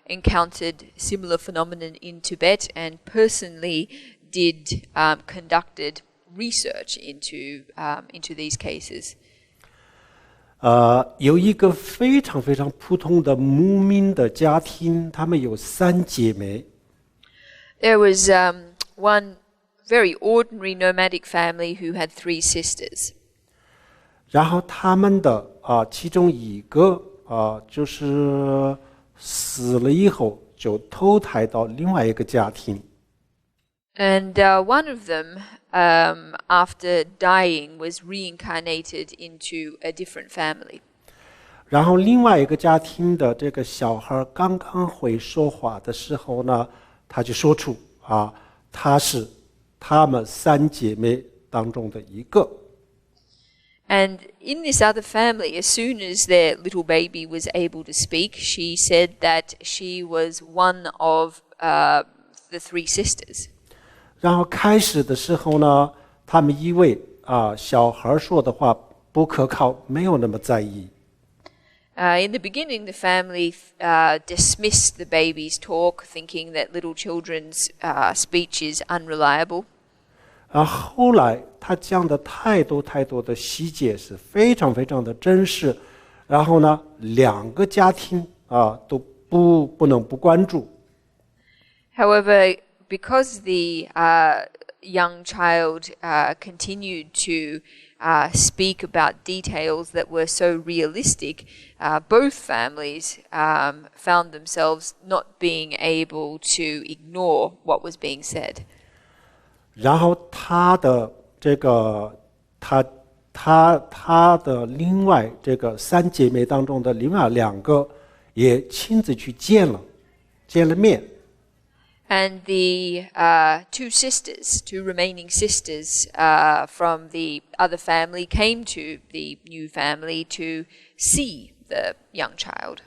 Speaker 2: encountered similar phenomenon in Tibet and personally did conducted research into these cases.
Speaker 1: 有一个非常非常普通的牧民的家庭，他们有3姐妹。
Speaker 2: There was one very ordinary nomadic family who had 3 sisters.
Speaker 1: 然后他们的其中一个就是死了以后就投胎到另外一个家庭。
Speaker 2: And one of them, after dying, was reincarnated into a different family.
Speaker 1: 然后另外一个家庭的这个小孩刚刚会说话的时候呢，他就说出他是她们3姐妹当中的一个。
Speaker 2: And in this other family, as soon as their little baby was able to speak, she said that she was one of the 3 sisters.
Speaker 1: 然后开始的时候呢，他们以为小孩说的话不可靠，没有那么在意。
Speaker 2: In the beginning, the family dismissed the baby's talk, thinking that little children's speech is unreliable.
Speaker 1: 后来他讲的太多的细节是非常非常的真实，然后呢，2个家庭都不能不关注。
Speaker 2: However, because the young child continued to speak about details that were so realistic, both families found themselves not being able to ignore what was being said.
Speaker 1: 然后他的另外这个3姐妹当中的另外2个也亲自去见了面。
Speaker 2: And the 2 remaining sisters from the other family came to the new family to see the young child.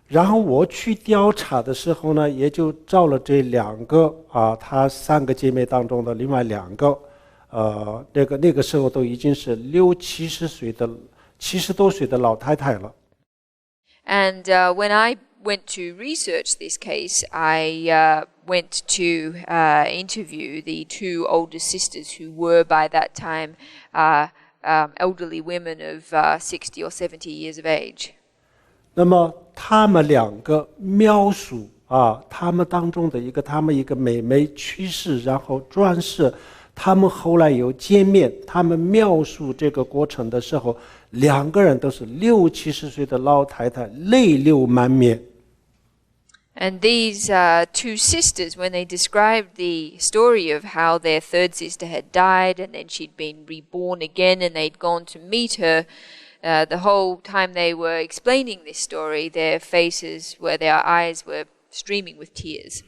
Speaker 1: 然后我去调查的时候呢，也就找了这2个她3个姐妹当中的另外2个，那个时候都已经是70多岁的老太太了。
Speaker 2: And when I went to research this case, I went to interview the 2 older sisters who were by that time elderly women of 60 or 70 years of age.
Speaker 1: 那么他们2个描述他们当中的他们一个妹妹去世，然后转世，他们后来又见面，他们描述这个过程的时候，2个人都是60、70岁的老太太，泪流满面。
Speaker 2: And these 2 sisters, when they described the story of how their 3rd sister had died and then she'd been reborn again and they'd gone to meet her, the whole time they were explaining this story, their eyes were streaming with tears.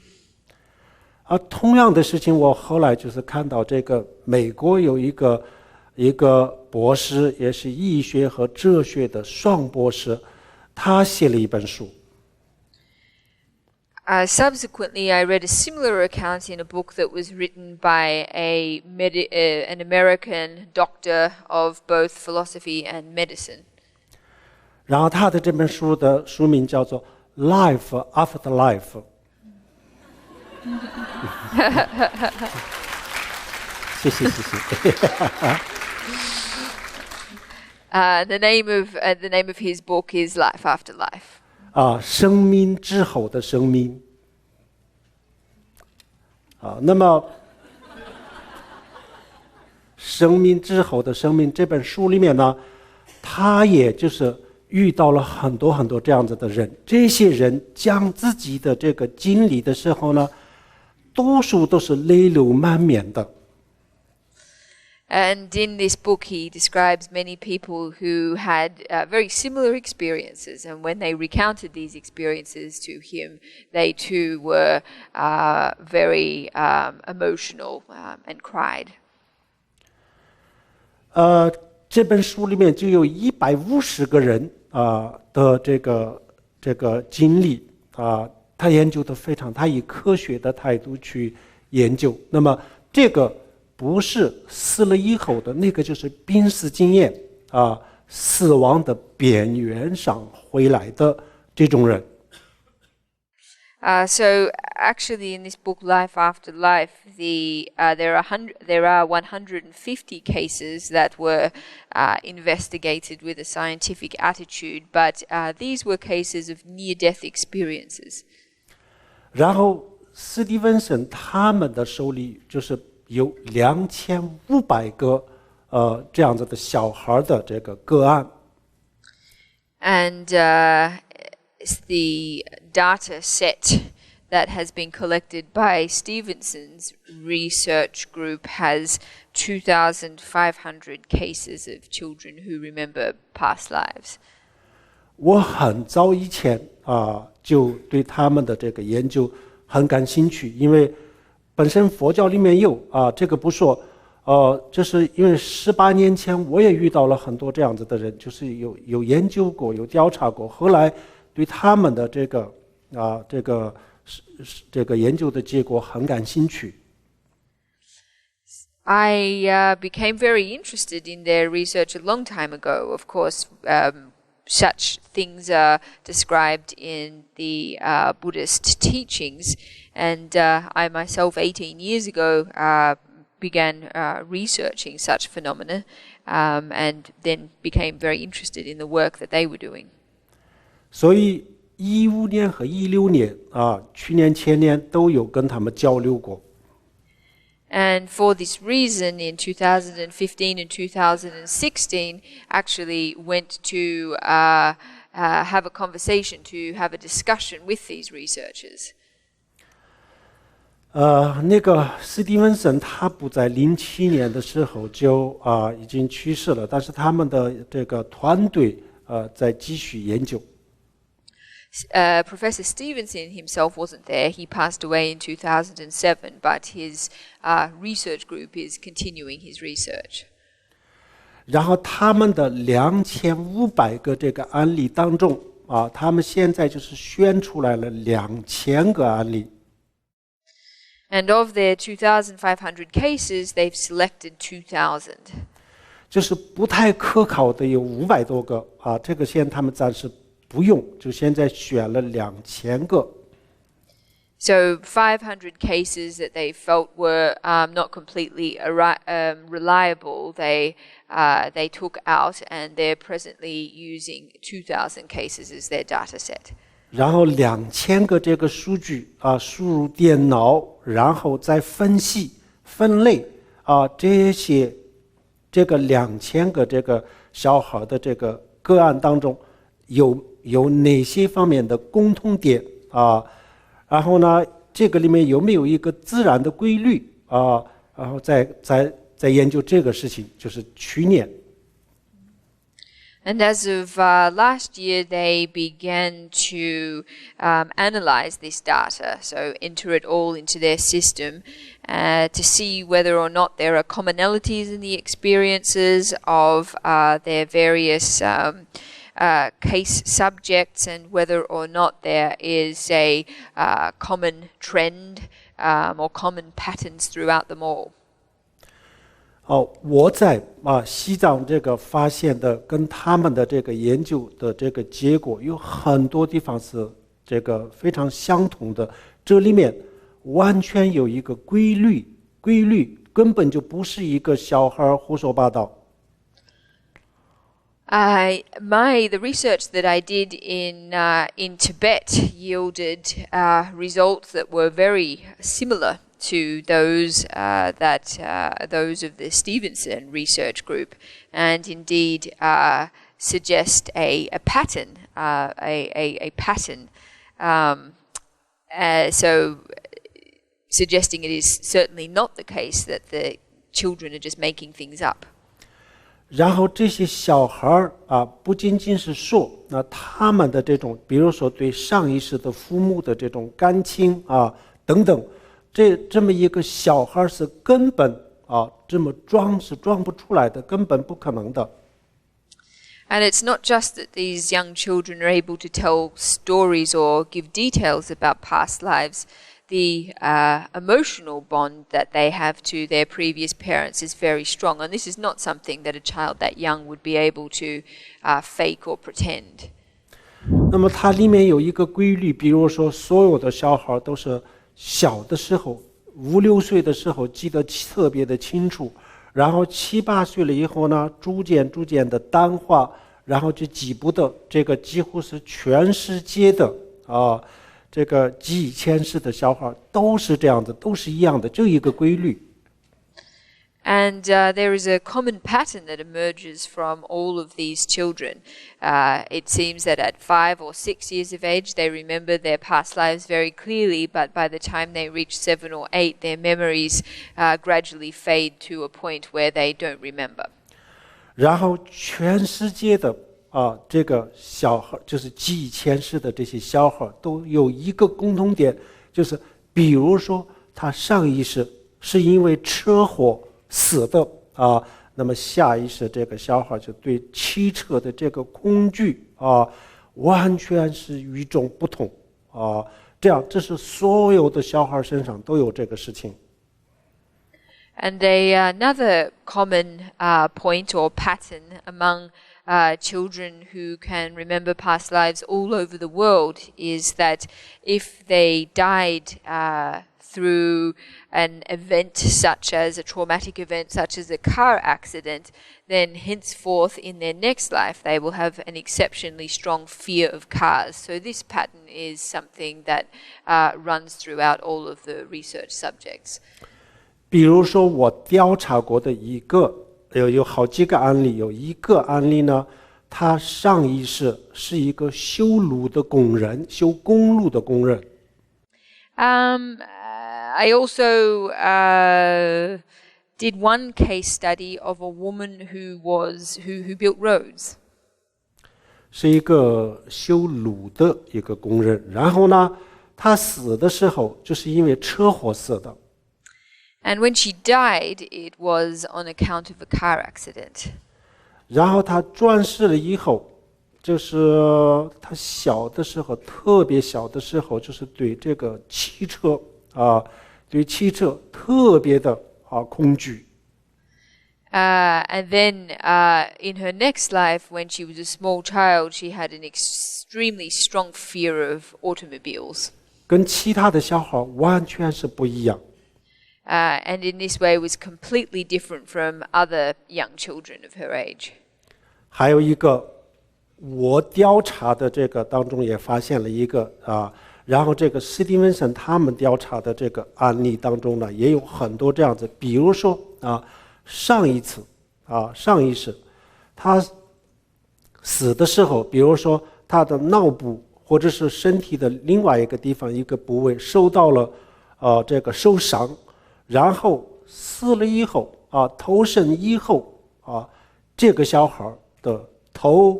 Speaker 1: 同样的事情，我后来就是看到这个美国有一个博士，也是医学和哲学的双博士，他写了一本书。
Speaker 2: Subsequently, I read a similar account in a book that was written by an American doctor of both philosophy and medicine.
Speaker 1: 然后他的这本书的书名叫做《Life After Life》。谢谢。
Speaker 2: The name of his book is Life After Life.
Speaker 1: 生命之后的生命。那么生命之后的生命这本书里面呢，他也就是遇到了很多很多这样子的人，这些人讲自己的这个经历的时候呢，多数都是泪流满面的。
Speaker 2: And in this book, he describes many people who had very similar experiences. And when they recounted these experiences to him, they too were very emotional and cried.
Speaker 1: 这本书里面就有150个人的这个经历他研究的非常，他以科学的态度去研究。那么这个不是死了以后的那个，就是濒死经验死亡的边缘上回来的这种人。
Speaker 2: So actually, in this book, Life After Life, there are 150 cases that were investigated with a scientific attitude, but these were cases of near-death experiences.
Speaker 1: 然后斯蒂文森他们的手里就是有2500个这样子的小孩的这个个案。
Speaker 2: And the data set that has been collected by Stevenson's research group has 2,500 cases of children who remember past lives.
Speaker 1: 我很早以前就对他们的这个研究很感兴趣，因为本身佛教里面有这个不说，就是因为18年前我也遇到了很多这样子的人，就是有研究过，有调查过，后来对他们的这个研究的结果很感兴趣。
Speaker 2: I became very interested in their research a long time ago. Of course, such things are described in the Buddhist teachings, and I myself, 18 years ago, began researching such phenomena, and then became very interested in the work that they were doing.
Speaker 1: 所以15年和16年去年前年都有跟他们交流过。
Speaker 2: And for this reason, in 2015 and 2016, actually went to have a conversation, to have a discussion with these researchers.
Speaker 1: 那个斯蒂文森他不在07年的时候就已经去世了，但是他们的这个团队在继续研究。
Speaker 2: Professor Stevenson himself wasn't there. He passed away in 2007, but his research group is continuing his research.
Speaker 1: 然后他们的2500个这个案例当中他们现在就是选出来了2000个案例。
Speaker 2: And of their 2,500 cases, they've selected 2,000.
Speaker 1: 就是不太可靠的有500多个这个现在他们暂时不用，就现在选了2000个。
Speaker 2: So 500 cases that they felt were not completely reliable, they took out, and they're presently using 2,000 cases as their data set.
Speaker 1: 然后2000个这个数据输入电脑，然后再分析分类这个2000个这个小孩的这个个案当中有哪些方面的共同点然后呢这个里面有没有一个自然的规律然后再研究这个事情，就是去年。
Speaker 2: And as of last year, they began to analyze this data, so enter it all into their system to see whether or not there are commonalities in the experiences of their various case subjects, and whether or not there is a common trend or common patterns throughout them all.
Speaker 1: 我在西藏这个发现的跟他们的这个研究的这个结果有很多地方是这个非常相同的，这里面完全有一个规律根本就不是一个小孩胡说八道。
Speaker 2: The research that I did in Tibet yielded results that were very similar to those those of the Stevenson research group, and indeed suggest a pattern, a pattern. So suggesting it is certainly not the case that the children are just making things up.
Speaker 1: 然后这些小孩不仅仅是说，那他们的这种，比如说对上一世的父母的这种感情等等，这么一个小孩是根本这么装是装不出来的，根本不可能的。
Speaker 2: And it's not just that these young children are able to tell stories or give details about past lives. The emotional bond that they have to their previous parents is very strong. And this is not something that a child that young would be able to fake or pretend.
Speaker 1: 那么它里面有一个规律，比如说所有的小孩都是小的时候5、6岁的时候记得特别的清楚，然后7、8岁了以后呢，逐渐的淡化，然后就记不得，这个几乎是全世界的这个几千世的小孩都是这样子，都是一样的，就一个规律。
Speaker 2: And there is a common pattern that emerges from all of these children. It seems that at 5 or 6 years of age, they remember their past lives very clearly, but by the time they reach 7 or 8, their memories gradually fade to a point where they don't remember.
Speaker 1: 然后全世界的这个小孩，就是几千世的这些小孩都有一个共同点，就是比如说他上一世是因为车祸死的那么下一世这个小孩就对汽车的这个恐惧完全是与众不同这是所有的小孩身上都有这个事情。
Speaker 2: And another common point or pattern among children who can remember past lives all over the world is that if they died through an event such as a traumatic event such as a car accident, then henceforth in their next life they will have an exceptionally strong fear of cars. So this pattern is something that runs throughout all of the research subjects.
Speaker 1: 比如说我调查过的有好几个案例，有一个案例呢，他上一世是一个修路的工人，修公路的工人。
Speaker 2: I also did one case study of a woman who built roads.
Speaker 1: 是一个修路的一个工人，然后呢，他死的时候就是因为车祸死的。
Speaker 2: And when she died, it was on account of a car accident.
Speaker 1: 然后他转世了以后，就是他小的时候，特别小的时候，就是对这个汽车对汽车特别的恐惧。
Speaker 2: And then in her next life, when she was a small child, she had an extremely strong fear of automobiles.
Speaker 1: 跟其他的小孩完全是不一样。
Speaker 2: And in this way was completely different from other young children of her age.
Speaker 1: 还有一个，我调查的这个当中也发现了一个然后这个史蒂文森他们调查的这个案例当中呢，也有很多这样子，比如说上一世他死的时候，比如说他的脑部或者是身体的另外一个地方一个部位受到了这个受伤。然后死了以后投生以后这个小孩的头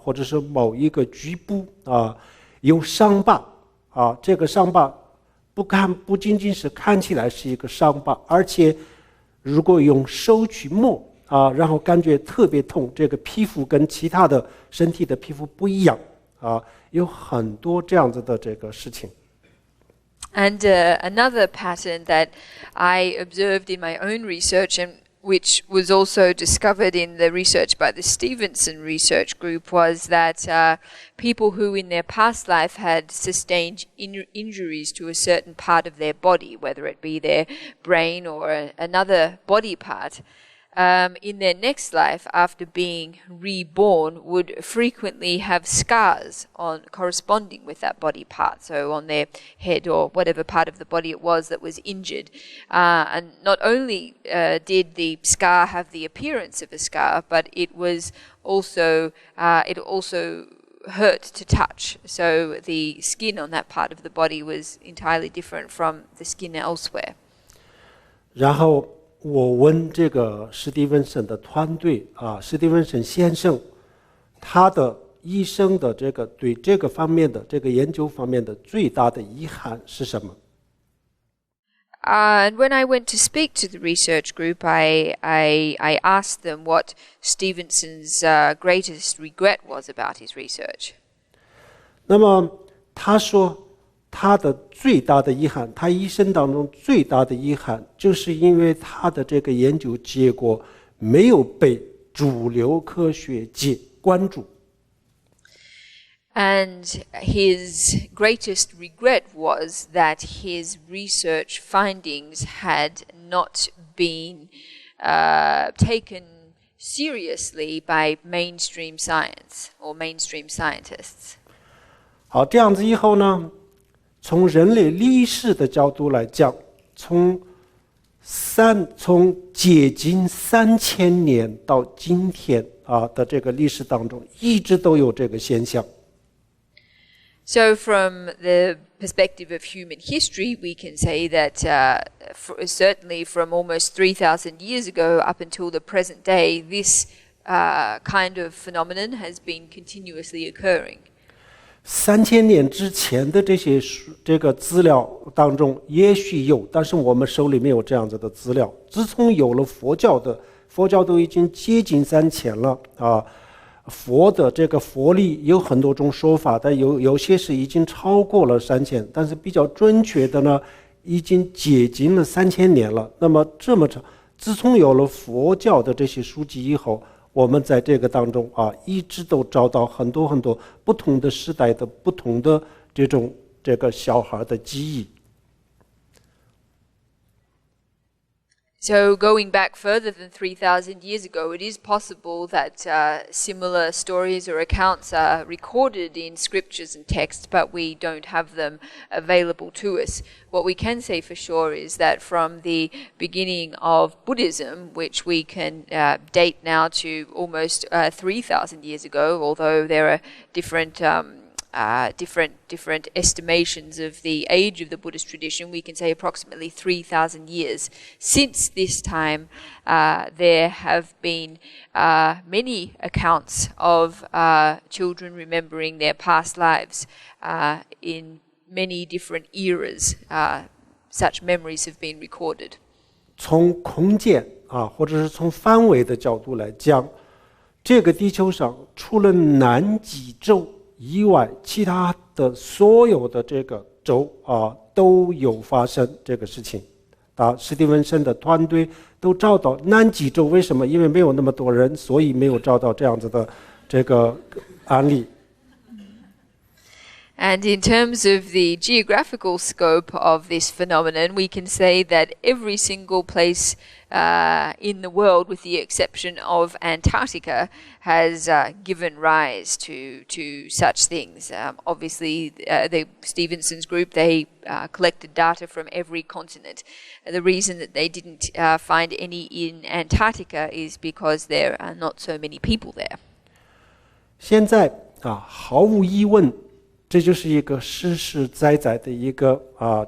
Speaker 1: 或者是某一个局部有伤疤这个伤疤不仅仅是看起来是一个伤疤，而且如果用手去摸然后感觉特别痛，这个皮肤跟其他的身体的皮肤不一样有很多这样子的这个事情。
Speaker 2: And another pattern that I observed in my own research, and which was also discovered in the research by the Stevenson Research Group, was that people who in their past life had sustained injuries to a certain part of their body, whether it be their brain or another body part, in their next life, after being reborn, would frequently have scars on corresponding with that body part, so on their head or whatever part of the body it was that was injured. And not only did the scar have the appearance of a scar, but it also hurt to touch. So the skin on that part of the body was entirely different from the skin elsewhere.
Speaker 1: 然后我问这个史蒂文森的团队史蒂文森先生，他的医生的这个对这个方面的这个研究方面的最大的遗憾是什么？
Speaker 2: And when I went to speak to the research group, I asked them what Stevenson's greatest regret was about his research.
Speaker 1: 那么他说，他的最大的遗憾，他一生当中最大的遗憾，就是因为他的这个研究结果没有被主流科学界关注。
Speaker 2: And his greatest regret was that his research findings had not been taken seriously by mainstream science or mainstream scientists.
Speaker 1: 好，这样子以后呢，从人类历史的角度来讲，从接近3000年到今天的这个历史当中，一直都有这个现象。
Speaker 2: So from the perspective of human history, we can say that certainly from almost 3,000 years ago up until the present day, this kind of phenomenon has been continuously occurring.
Speaker 1: 3000年之前的这个资料当中也许有，但是我们手里没有这样子的资料。自从有了佛教都已经接近3000了佛的这个佛力有很多种说法，但有些是已经超过了3000，但是比较准确的呢，已经接近了3000年了。那么这么长，自从有了佛教的这些书籍以后，我们在这个当中一直都找到很多很多不同的时代的不同的这个小孩的记忆。
Speaker 2: So going back further than 3,000 years ago, it is possible that similar stories or accounts are recorded in scriptures and texts, but we don't have them available to us. What we can say for sure is that from the beginning of Buddhism, which we can date now to almost 3,000 years ago, although there are different estimations of the age of the Buddhist tradition, we can say approximately 3,000 years. Since this time, there have been many accounts of children remembering their past lives in many different eras. Such memories have been recorded.
Speaker 1: 从空间或者是从范围的角度来讲，这个地球上除了南极洲以外，其他的所有的这个州都有发生这个事情。史蒂文森的团队都找到南极洲，为什么？因为没有那么多人，所以没有找到这样子的这个案例。
Speaker 2: And in terms of the geographical scope of this phenomenon, we can say that every single place in the world, with the exception of Antarctica, has given rise to such things. Obviously, the Stevenson's group, they collected data from every continent. The reason that they didn't find any in Antarctica is because there are not so many people there.
Speaker 1: 现在毫无疑问，这就是一个实实在在的一个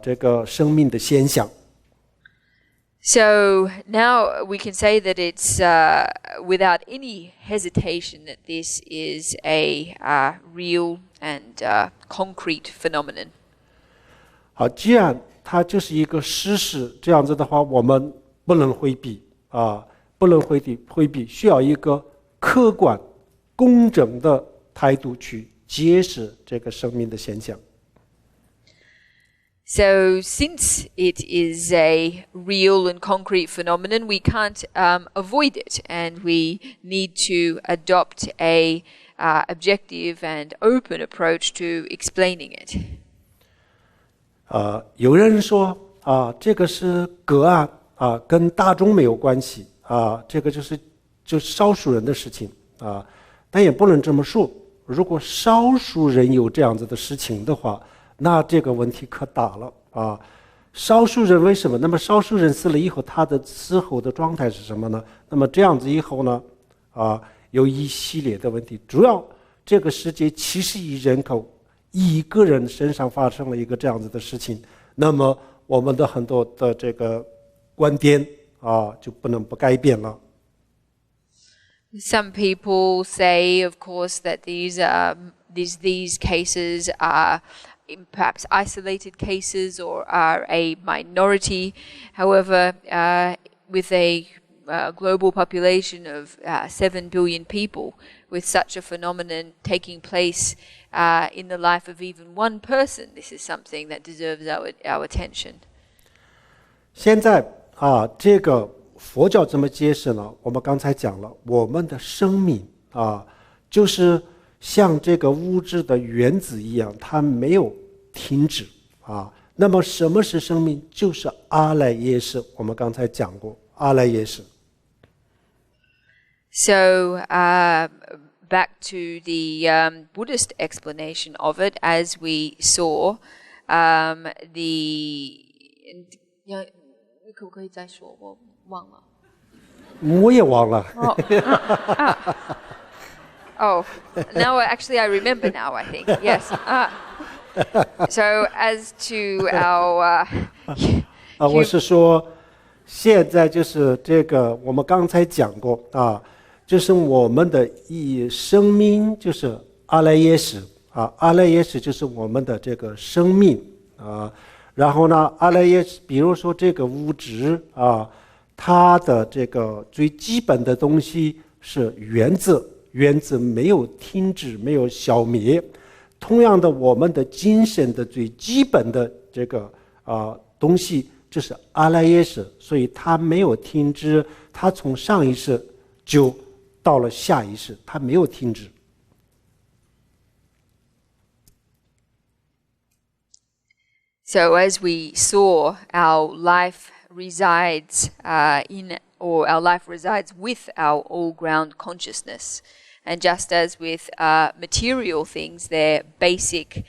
Speaker 1: 这个生命的现象。
Speaker 2: So now we can say that it's without any hesitation that this is a real and concrete phenomenon.
Speaker 1: 好，既然它就是一个事实，这样子的话，我们不能回避不能回避，需要一个客观、公正的态度去揭示这个生命的现象。
Speaker 2: So since it is a real and concrete phenomenon, we can't avoid it, and we need to adopt a objective and open approach to explaining it.
Speaker 1: 有人说这个是个案跟大众没有关系这个就是少数人的事情啊，但也不能这么说。如果少数人有这样子的事情的话，那这个问题可大了啊。少数人为什么？那么少数人死了以后，他的死后的状态是什么呢？那么这样子以后呢，有一系列的问题。主要这个世界70亿人口，一个人身上发生了一个这样子的事情，那么我们的很多的这个观点就不能不改变了。
Speaker 2: Some people say, of course, that these cases are perhaps isolated cases or are a minority. However, with a global population of 7 billion people, with such a phenomenon taking place in the life of even one person, this is something that deserves our attention.
Speaker 1: 现在这个佛教怎么解释呢？我们刚才讲了，我们的生命就是像这个物质的原子一样，它没有停止那么什么是生命？就是阿赖耶识。我们刚才讲过阿赖耶识。
Speaker 2: So back to the Buddhist explanation of it, as we saw, 可不可以再说？我忘了。
Speaker 1: 我也忘了。
Speaker 2: Oh, now actually I remember now, I think. Yes. So as to our
Speaker 1: 我是说现在就是这个我们刚才讲过就是我们的生命就是阿赖耶识阿赖耶识就是我们的这个生命然后呢阿赖耶识比如说这个物质它的这个最基本的东西是原子，原子没有停止，没有消灭。同样的，我们的精神的最基本的这个东西就是阿赖耶识，所以它没有停止，它从上一世就到了下一世，它没有停止。
Speaker 2: So as we saw, our life resides our life resides with our all-ground consciousness. And just as with material things, their basic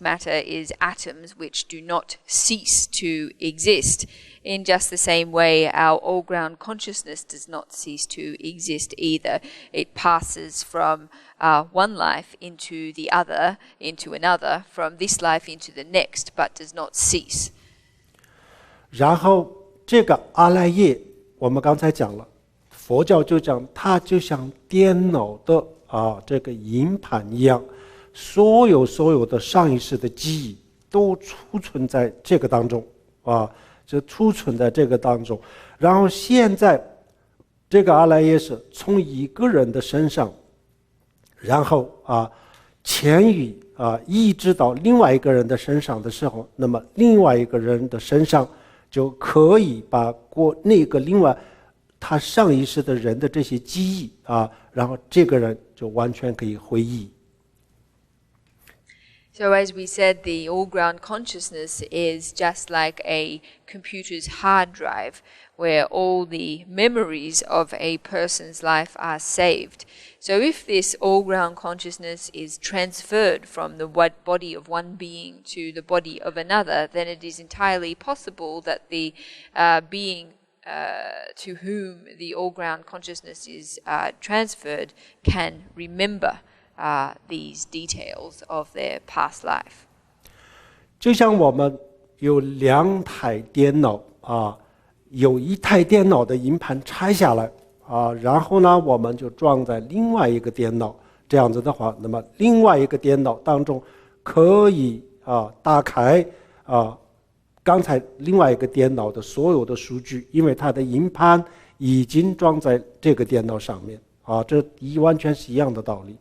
Speaker 2: matter is atoms which do not cease to exist. In just the same way, our all-ground consciousness does not cease to exist either. It passes from one life into the other, into another, from this life into the next, but does not cease.
Speaker 1: 然后这个阿赖耶，我们刚才讲了，佛教就讲它就像电脑的这个硬盘一样，所有的上一世的记忆都储存在这个当中就储存在这个当中。然后现在这个阿赖耶识从一个人的身上，然后迁移移植到另外一个人的身上的时候，那么另外一个人的身上就可以把那个另外他上一世的人的这些记忆然后这个人就完全可以回忆。
Speaker 2: So as we said, the all-ground consciousness is just like a computer's hard drive, where all the memories of a person's life are saved. So if this all-ground consciousness is transferred from the body of one being to the body of another, then it is entirely possible that the being to whom the all-ground consciousness is transferred can remember these details of their past life.
Speaker 1: 就像我们有2台电脑有一台电脑的硬盘拆下来然后呢我们就装在另外一个电脑，这样子的话，那么另外一个电脑当中可以打开刚才另外一个电脑的所有的数据，因为它的硬盘已经装在这个电脑上面这完全是一样的道理。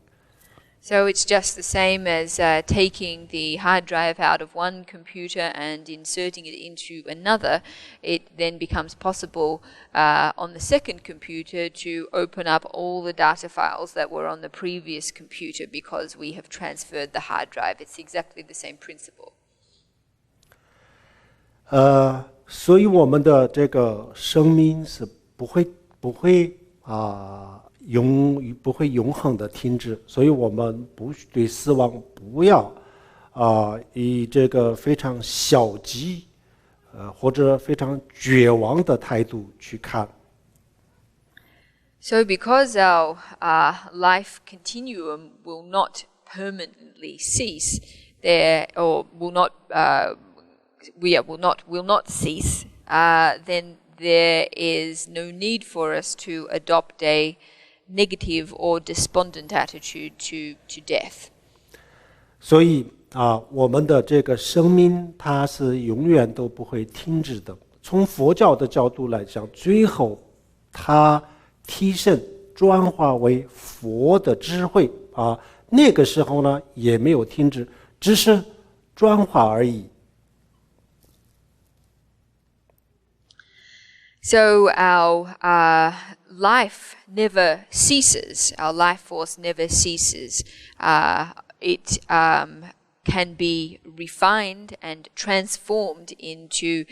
Speaker 2: So it's just the same as taking the hard drive out of one computer and inserting it into another. It then becomes possible on the second computer to open up all the data files that were on the previous computer because we have transferred the hard drive. It's exactly the same principle.
Speaker 1: 所以我们的这个生命是不会永恒的停止，所以我们对死亡不要以这个非常消极或者非常绝望的态度去看。
Speaker 2: So, because our life continuum will not permanently cease, will not cease, then there is no need for us to adopt a negative or despondent attitude to death.
Speaker 1: 所以我们的这个生命它是永远都不会停止的。从佛教的角度来讲，最后它提升转化为佛的智慧那个时候呢也没有停止，只是转化而已。
Speaker 2: So our life never ceases. Our life force never ceases. It can be refined and transformed into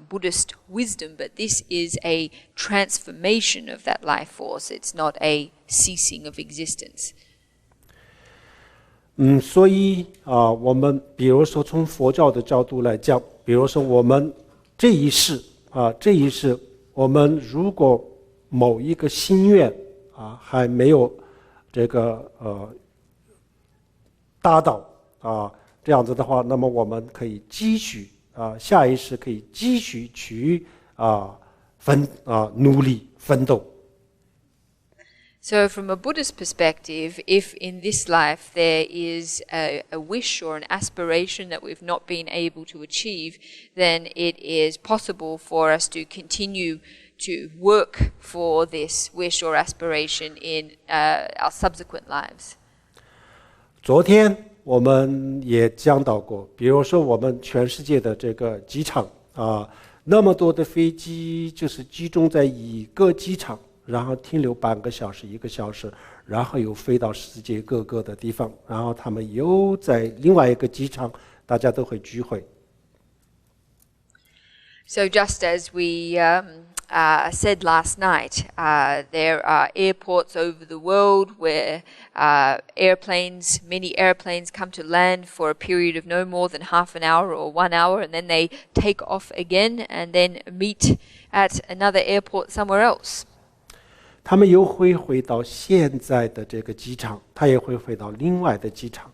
Speaker 2: Buddhist wisdom, but this is a transformation of that life force. It's not a ceasing of existence.
Speaker 1: 所以我们比如说从佛教的角度来讲，比如说我们这一世我们如果某一个心愿还没有这个达到这样子的话，那么我们可以继续下一世可以继续去努力奋斗。
Speaker 2: So from a Buddhist perspective, if in this life there is a wish or an aspiration that we've not been able to achieve, then it is possible for us to continue to work for this wish or aspiration in our subsequent lives.
Speaker 1: 昨天我们也讲到过，比如说我们全世界的这个机场那么多的飞机就是集中在一个机场，然后停留半个小时、1个小时，然后又飞到世界各个的地方，然后他们又在另外一个机场，大家都会聚会。
Speaker 2: So just as we said last night, there are airports over the world where many airplanes come to land for a period of no more than half an hour or 1 hour, and then they take off again and then meet at another airport somewhere else.
Speaker 1: 他们又会回到现在的这个机场，他也会回到另外的机场。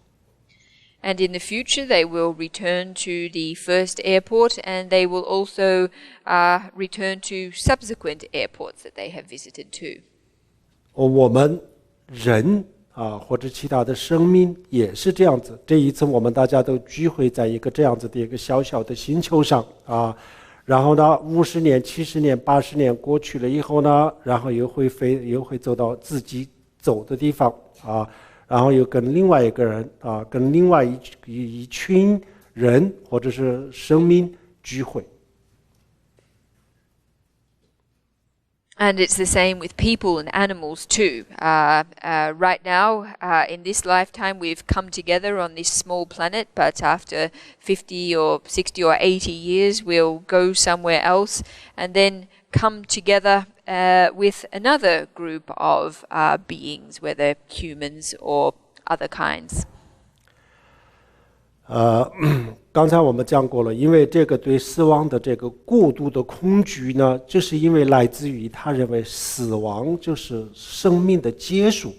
Speaker 2: And in the future, they will return to the first airport, and they will also return to subsequent airports that they have visited to.
Speaker 1: 我们人或者其他的生命也是这样子。这一次我们大家都聚会在一个这样子的一个小小的星球上然后呢50年、70年、80年过去了以后呢，然后又会走到自己走的地方然后又跟另外一个人跟另外一群人或者是生命聚会。
Speaker 2: And it's the same with people and animals too. Right now, in this lifetime, we've come together on this small planet, but after 50 or 60 or 80 years, we'll go somewhere else and then come together with another group of beings, whether humans or other kinds.
Speaker 1: 刚才我们讲过了，因为这个对死亡的这个过度的恐惧呢，就是因为来自于他认为死亡就是生命的结束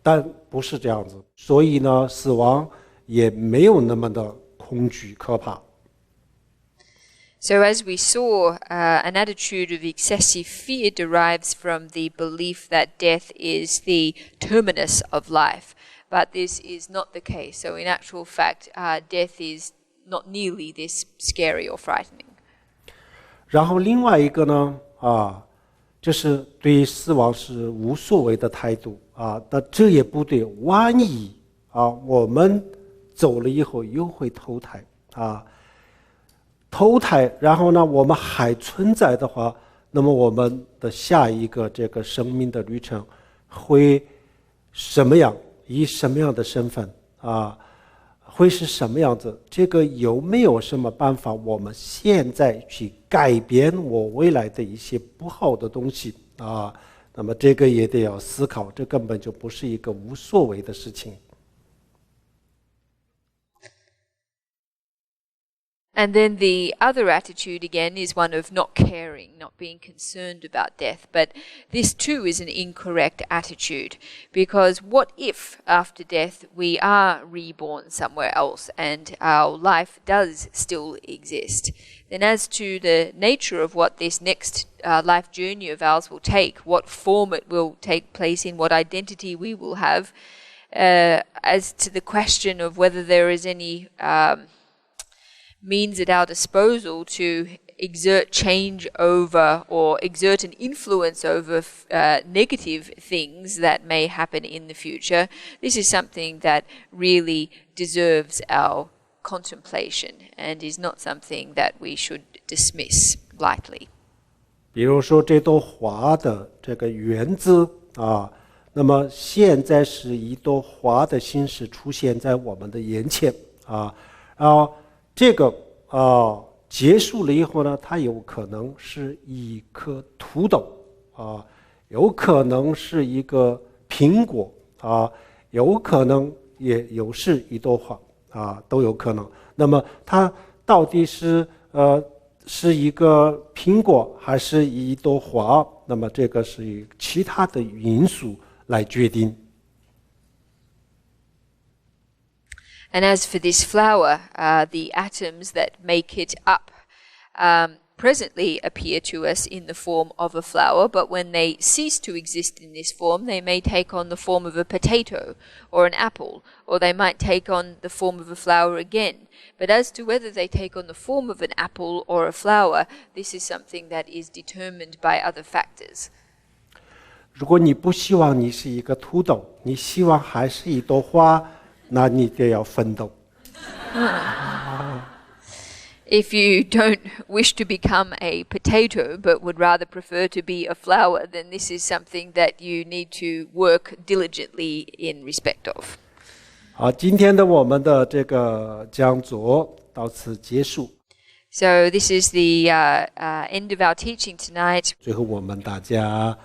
Speaker 1: 但不是这样子，所以呢，死亡也没有那么的恐惧可怕。
Speaker 2: So as we saw, an attitude of excessive fear derives from the belief that death is the terminus of life. But this is not the case. So in actual fact, death is not nearly this scary or frightening.
Speaker 1: 然后另外一个呢就是对死亡是无所谓的态度但这也不对。万一我们走了以后又会投胎投胎，然后呢我们还存在的话，那么我们的下一个这个生命的旅程会什么样？以什么样的身份会是什么样子？这个有没有什么办法，我们现在去改变我未来的一些不好的东西啊？那么这个也得要思考，这根本就不是一个无所谓的事情。
Speaker 2: And then the other attitude again is one of not caring, not being concerned about death. But this too is an incorrect attitude, because what if after death we are reborn somewhere else and our life does still exist? Then as to the nature of what this next life journey of ours will take, what form it will take place in, what identity we will have, as to the question of whether there is any means at our disposal to exert change over or exert an influence over negative things that may happen in the future, this is something that really deserves our contemplation and is not something that we should dismiss lightly.
Speaker 1: 比如说这朵花的这个园子啊，那么现在是一朵花的形式出现在我们的眼前啊，然后这个结束了以后呢，它有可能是一颗土豆啊，有可能是一个苹果啊，有可能也有是一朵花啊，都有可能。那么它到底是是一个苹果还是一朵花？那么这个是以其他的因素来决定。
Speaker 2: And as for this flower, the atoms that make it up presently appear to us in the form of a flower, but when they cease to exist in this form, they may take on the form of a potato or an apple, or they might take on the form of a flower again. But as to whether they take on the form of an apple or a flower, this is something that is determined by other factors.
Speaker 1: 如果你不希望你是一个土豆，你希望还是一朵花，那你得要奋斗。
Speaker 2: If you don't wish to become a potato but would rather prefer to be a flower, then this is something that you need to work diligently in respect of.
Speaker 1: 好，今天的我们的这个讲座到此结束。
Speaker 2: So this is the end of our teaching tonight.
Speaker 1: 最后我们大家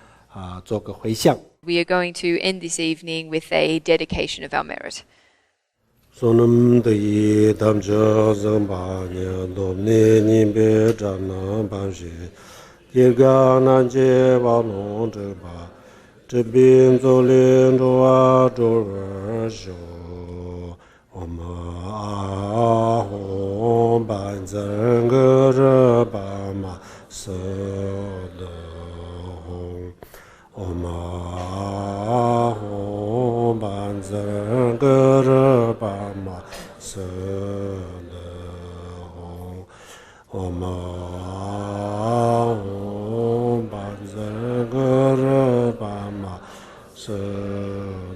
Speaker 1: 做个回向。
Speaker 2: We are going to end this evening with a dedication of our merit.
Speaker 1: Sonam de damja zamba nya domne ni be jana banji dirga nan je wa no zhe ba zhe bin zo lin zhuo a zhou er xiu om a hong ban zhen ge zhe ba ma se de hong om a hong ban zhen ge zhe ba ma se de hong om a hong ban zhen ge zhe ba ma se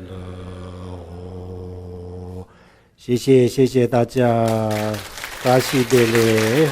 Speaker 1: de hong 谢谢大家，大喜别乐。